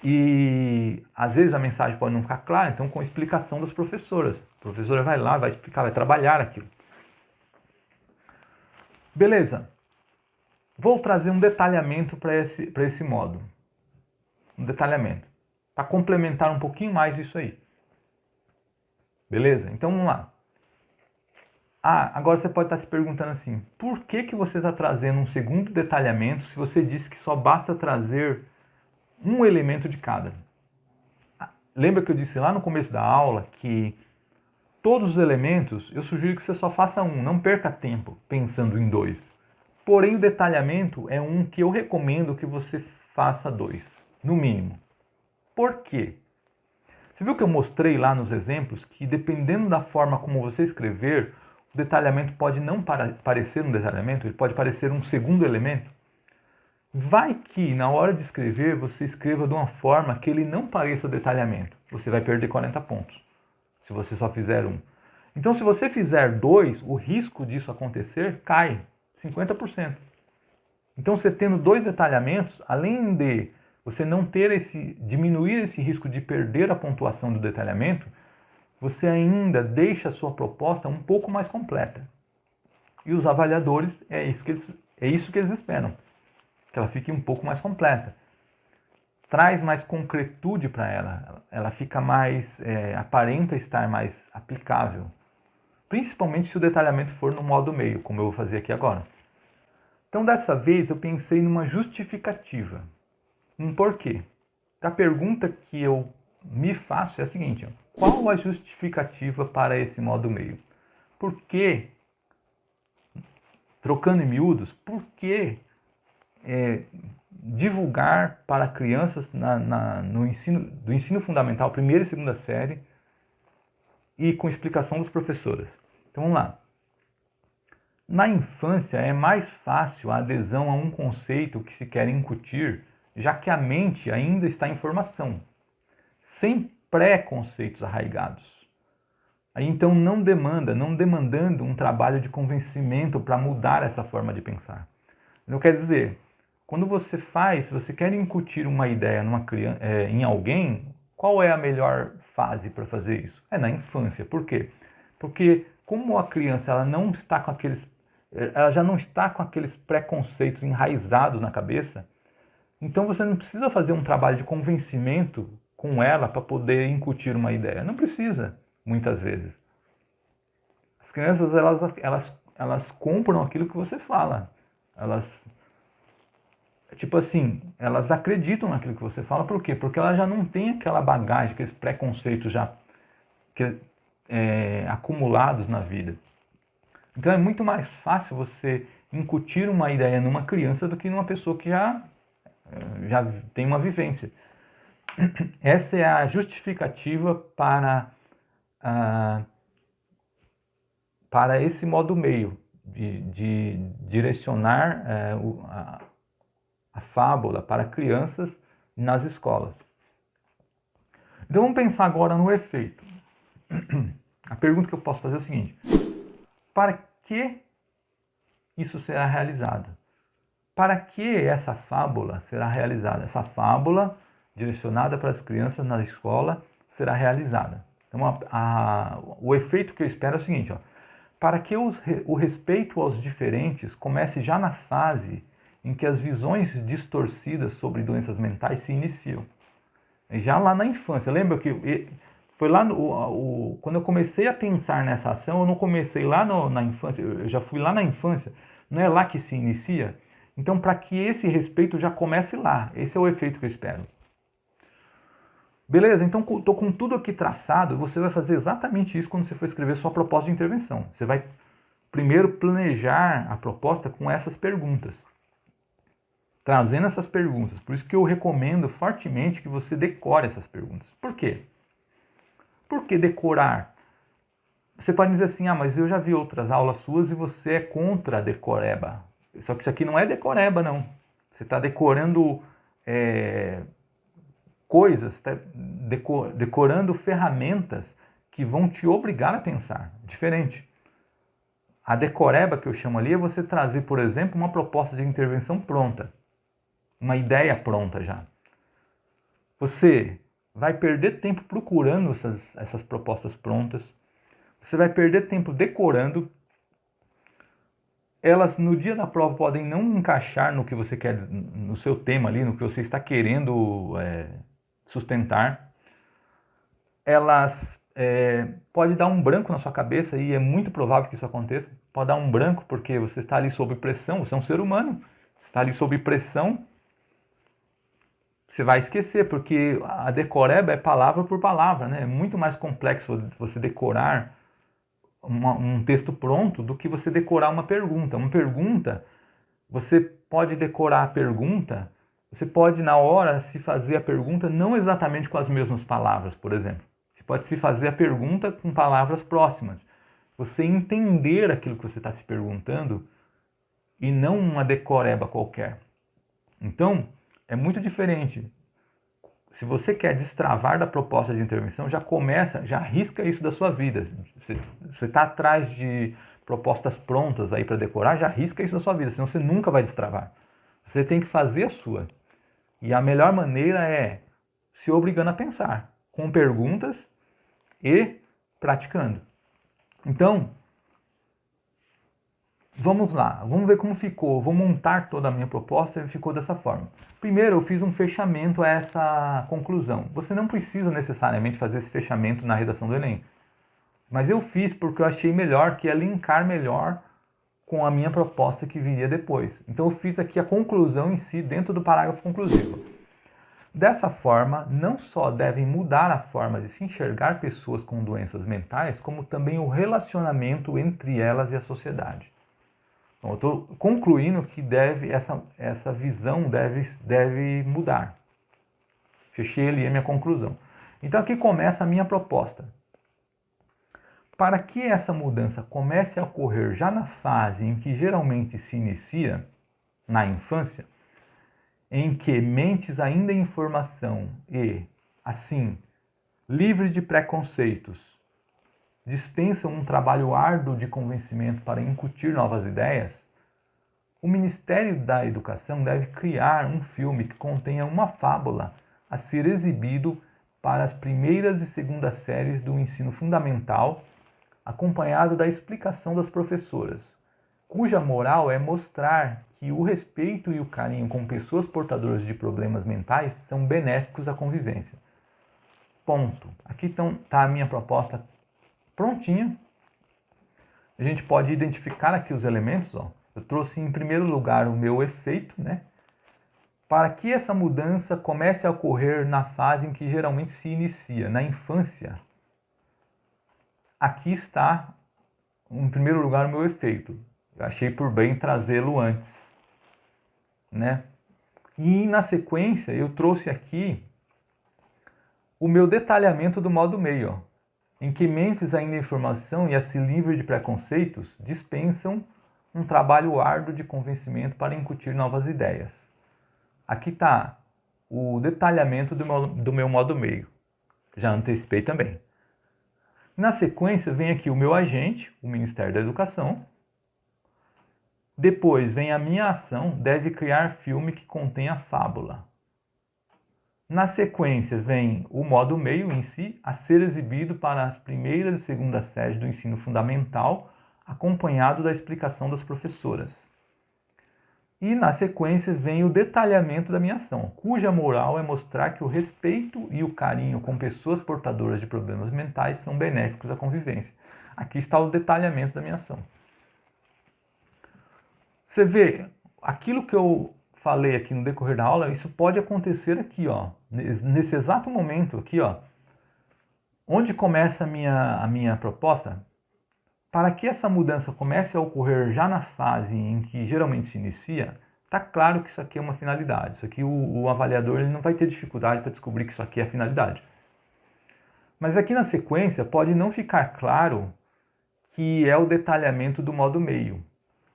Speaker 1: E às vezes a mensagem pode não ficar clara, então com a explicação das professoras. A professora vai lá, vai explicar, vai trabalhar aquilo. Beleza. Vou trazer um detalhamento para esse modo. Um detalhamento. Para complementar um pouquinho mais isso aí. Beleza? Então vamos lá. Agora você pode estar se perguntando assim, por que você está trazendo um segundo detalhamento se você disse que só basta trazer um elemento de cada? Lembra que eu disse lá no começo da aula que todos os elementos, eu sugiro que você só faça um, não perca tempo pensando em dois. Porém, o detalhamento é um que eu recomendo que você faça dois, no mínimo. Por quê? Você viu que eu mostrei lá nos exemplos que dependendo da forma como você escrever, o detalhamento pode não parecer um detalhamento, ele pode parecer um segundo elemento? Vai que na hora de escrever você escreva de uma forma que ele não pareça detalhamento. Você vai perder 40 pontos, se você só fizer um. Então se você fizer dois, o risco disso acontecer cai 50%. Então você tendo dois detalhamentos, além de você não ter diminuir esse risco de perder a pontuação do detalhamento, você ainda deixa a sua proposta um pouco mais completa. E os avaliadores, é isso que eles esperam, que ela fique um pouco mais completa. traz mais concretude para ela fica mais, aparenta estar mais aplicável. Principalmente se o detalhamento for no modo meio, como eu vou fazer aqui agora. Então, dessa vez, eu pensei numa justificativa, um porquê. A pergunta que eu me faço é a seguinte: qual a justificativa para esse modo meio? Por que, trocando em miúdos, por que divulgar para crianças no ensino fundamental, primeira e segunda série, e com explicação das professoras? Então vamos lá. Na infância é mais fácil a adesão a um conceito que se quer incutir, já que a mente ainda está em formação, sem pré-conceitos arraigados. Aí então não demandando um trabalho de convencimento para mudar essa forma de pensar. Então quer dizer, quando você quer incutir uma ideia em alguém, qual é a melhor fase para fazer isso? É na infância. Por quê? Porque como a criança ela já não está com aqueles preconceitos enraizados na cabeça, então você não precisa fazer um trabalho de convencimento com ela para poder incutir uma ideia. Não precisa, muitas vezes. As crianças elas compram aquilo que você fala. Elas acreditam naquilo que você fala. Por quê? Porque ela já não tem aquela bagagem, aqueles preconceitos já acumulados na vida. Então é muito mais fácil você incutir uma ideia numa criança do que numa pessoa que já tem uma vivência. Essa é a justificativa para esse modo meio, de direcionar a fábula para crianças nas escolas. Então vamos pensar agora no efeito. A pergunta que eu posso fazer é o seguinte: para que isso será realizado? Para que essa fábula será realizada? Essa fábula direcionada para as crianças na escola será realizada. Então o efeito que eu espero é o seguinte: para que o respeito aos diferentes comece já na fase em que as visões distorcidas sobre doenças mentais se iniciam. Já lá na infância. Lembra que foi lá quando eu comecei a pensar nessa ação, eu não comecei lá na infância, eu já fui lá na infância, não é lá que se inicia? Então, para que esse respeito já comece lá, esse é o efeito que eu espero. Beleza, então estou com tudo aqui traçado, você vai fazer exatamente isso quando você for escrever sua proposta de intervenção. Você vai primeiro planejar a proposta com essas perguntas, trazendo essas perguntas. Por isso que eu recomendo fortemente que você decore essas perguntas. Por quê? Por que decorar? Você pode dizer assim: mas eu já vi outras aulas suas e você é contra a decoreba. Só que isso aqui não é decoreba, não. Você está decorando coisas, tá decorando ferramentas que vão te obrigar a pensar. Diferente. A decoreba que eu chamo ali é você trazer, por exemplo, uma proposta de intervenção pronta. Uma ideia pronta já. Você vai perder tempo procurando essas propostas prontas. Você vai perder tempo decorando. Elas no dia da prova podem não encaixar no que você quer, no seu tema ali, no que você está querendo sustentar. Elas pode dar um branco na sua cabeça, e é muito provável que isso aconteça. Pode dar um branco porque você está ali sob pressão, você é um ser humano, você está ali sob pressão. Você vai esquecer, porque a decoreba é palavra por palavra, né? É muito mais complexo você decorar um texto pronto do que você decorar uma pergunta. Uma pergunta, você pode decorar a pergunta, você pode na hora se fazer a pergunta não exatamente com as mesmas palavras, por exemplo. Você pode se fazer a pergunta com palavras próximas. Você entender aquilo que você está se perguntando e não uma decoreba qualquer. Então, é muito diferente. Se você quer destravar da proposta de intervenção, já arrisca isso da sua vida. Você está atrás de propostas prontas aí para decorar, já arrisca isso da sua vida, senão você nunca vai destravar. Você tem que fazer a sua. E a melhor maneira é se obrigando a pensar, com perguntas e praticando. Então, Vamos lá, vamos ver como ficou. Vou montar toda a minha proposta e ficou dessa forma. Primeiro, eu fiz um fechamento a essa conclusão. Você não precisa necessariamente fazer esse fechamento na redação do Enem. Mas eu fiz porque eu achei melhor, que é linkar melhor com a minha proposta que viria depois. Então eu fiz aqui a conclusão em si dentro do parágrafo conclusivo. Dessa forma, não só devem mudar a forma de se enxergar pessoas com doenças mentais, como também o relacionamento entre elas e a sociedade. Então, eu estou concluindo que essa visão deve mudar. Fechei ali a minha conclusão. Então aqui começa a minha proposta. Para que essa mudança comece a ocorrer já na fase em que geralmente se inicia, na infância, em que mentes ainda em formação e, assim, livres de preconceitos, dispensam um trabalho árduo de convencimento para incutir novas ideias, o Ministério da Educação deve criar um filme que contenha uma fábula a ser exibido para as primeiras e segundas séries do ensino fundamental, acompanhado da explicação das professoras, cuja moral é mostrar que o respeito e o carinho com pessoas portadoras de problemas mentais são benéficos à convivência. Ponto. Aqui está a minha proposta prontinha. A gente pode identificar aqui os elementos. Ó. Eu trouxe em primeiro lugar o meu efeito, né? Para que essa mudança comece a ocorrer na fase em que geralmente se inicia, na infância. Aqui está, em primeiro lugar, o meu efeito. Eu achei por bem trazê-lo antes, né? E na sequência eu trouxe aqui o meu detalhamento do modo meio, ó, em que mentes ainda em formação e assim livre de preconceitos dispensam um trabalho árduo de convencimento para incutir novas ideias. Aqui está o detalhamento do meu modo meio. Já antecipei também. Na sequência vem aqui o meu agente, o Ministério da Educação. Depois vem a minha ação, deve criar filme que contenha fábula. Na sequência vem o modo meio em si, a ser exibido para as primeiras e segundas séries do ensino fundamental, acompanhado da explicação das professoras. E na sequência vem o detalhamento da minha ação, cuja moral é mostrar que o respeito e o carinho com pessoas portadoras de problemas mentais são benéficos à convivência. Aqui está o detalhamento da minha ação. Você vê, aquilo que eu falei aqui no decorrer da aula, isso pode acontecer aqui, ó, nesse exato momento aqui, ó, onde começa a minha proposta. Para que essa mudança comece a ocorrer já na fase em que geralmente se inicia, está claro que isso aqui é uma finalidade. Isso aqui o avaliador ele não vai ter dificuldade para descobrir que isso aqui é a finalidade. Mas aqui na sequência pode não ficar claro que é o detalhamento do modo meio.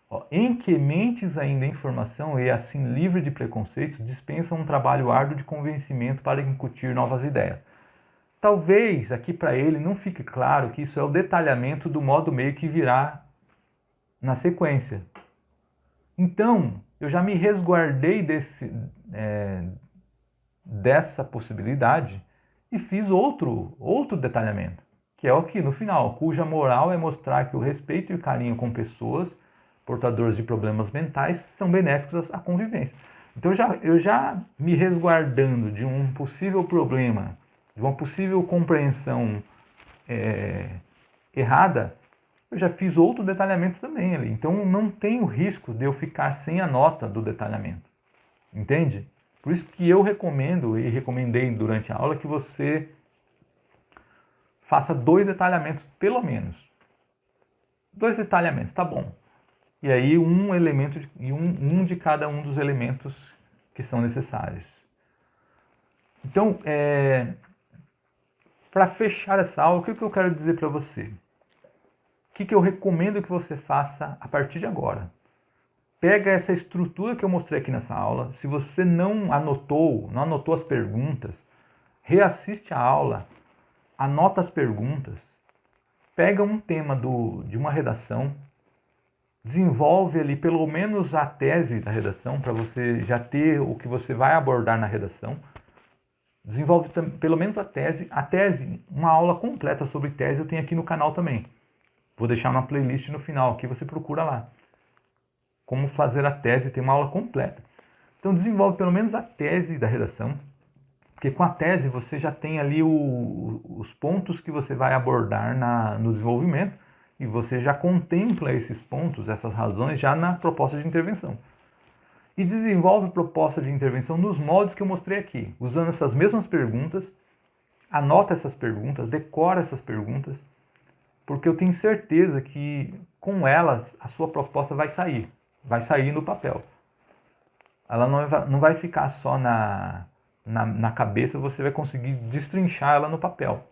Speaker 1: Ó, em que mentes ainda em formação e assim livre de preconceitos dispensam um trabalho árduo de convencimento para incutir novas ideias. Talvez aqui para ele não fique claro que isso é o detalhamento do modo meio que virá na sequência. Então, eu já me resguardei dessa possibilidade e fiz outro detalhamento, que é aqui no final, cuja moral é mostrar que o respeito e o carinho com pessoas portadoras de problemas mentais são benéficos à convivência. Então, eu já me resguardando de um possível problema, de uma possível compreensão errada, eu já fiz outro detalhamento também ali. Então não tem o risco de eu ficar sem a nota do detalhamento. Entende? Por isso que eu recomendo e recomendei durante a aula que você faça 2 detalhamentos, pelo menos. 2 detalhamentos, tá bom. E aí um elemento um de cada um dos elementos que são necessários. Então, para fechar essa aula, o que eu quero dizer para você? O que eu recomendo que você faça a partir de agora? Pega essa estrutura que eu mostrei aqui nessa aula. Se você não anotou as perguntas, reassiste a aula, anota as perguntas, pega um tema de uma redação, desenvolve ali pelo menos a tese da redação, para você já ter o que você vai abordar na redação. Desenvolve pelo menos a tese, uma aula completa sobre tese eu tenho aqui no canal também. Vou deixar uma playlist no final, aqui você procura lá. como fazer a tese, tem uma aula completa. Então desenvolve pelo menos a tese da redação, porque com a tese você já tem ali os pontos que você vai abordar no desenvolvimento e você já contempla esses pontos, essas razões já na proposta de intervenção. E desenvolve proposta de intervenção nos moldes que eu mostrei aqui, usando essas mesmas perguntas, anota essas perguntas, decora essas perguntas, porque eu tenho certeza que com elas a sua proposta vai sair no papel. Ela não vai ficar só na cabeça, você vai conseguir destrinchar ela no papel.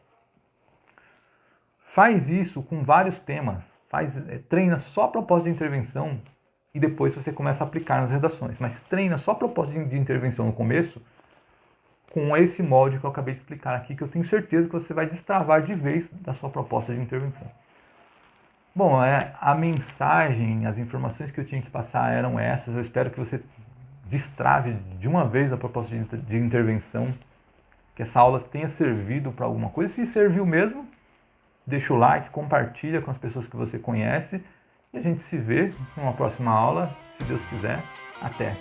Speaker 1: Faz isso com vários temas, treina só a proposta de intervenção e depois você começa a aplicar nas redações. Mas treina só a proposta de intervenção no começo com esse molde que eu acabei de explicar aqui, que eu tenho certeza que você vai destravar de vez da sua proposta de intervenção. Bom, a mensagem, as informações que eu tinha que passar eram essas. Eu espero que você destrave de uma vez a proposta de intervenção, que essa aula tenha servido para alguma coisa. Se serviu mesmo, deixa o like, compartilha com as pessoas que você conhece e a gente se vê numa próxima aula, se Deus quiser. Até!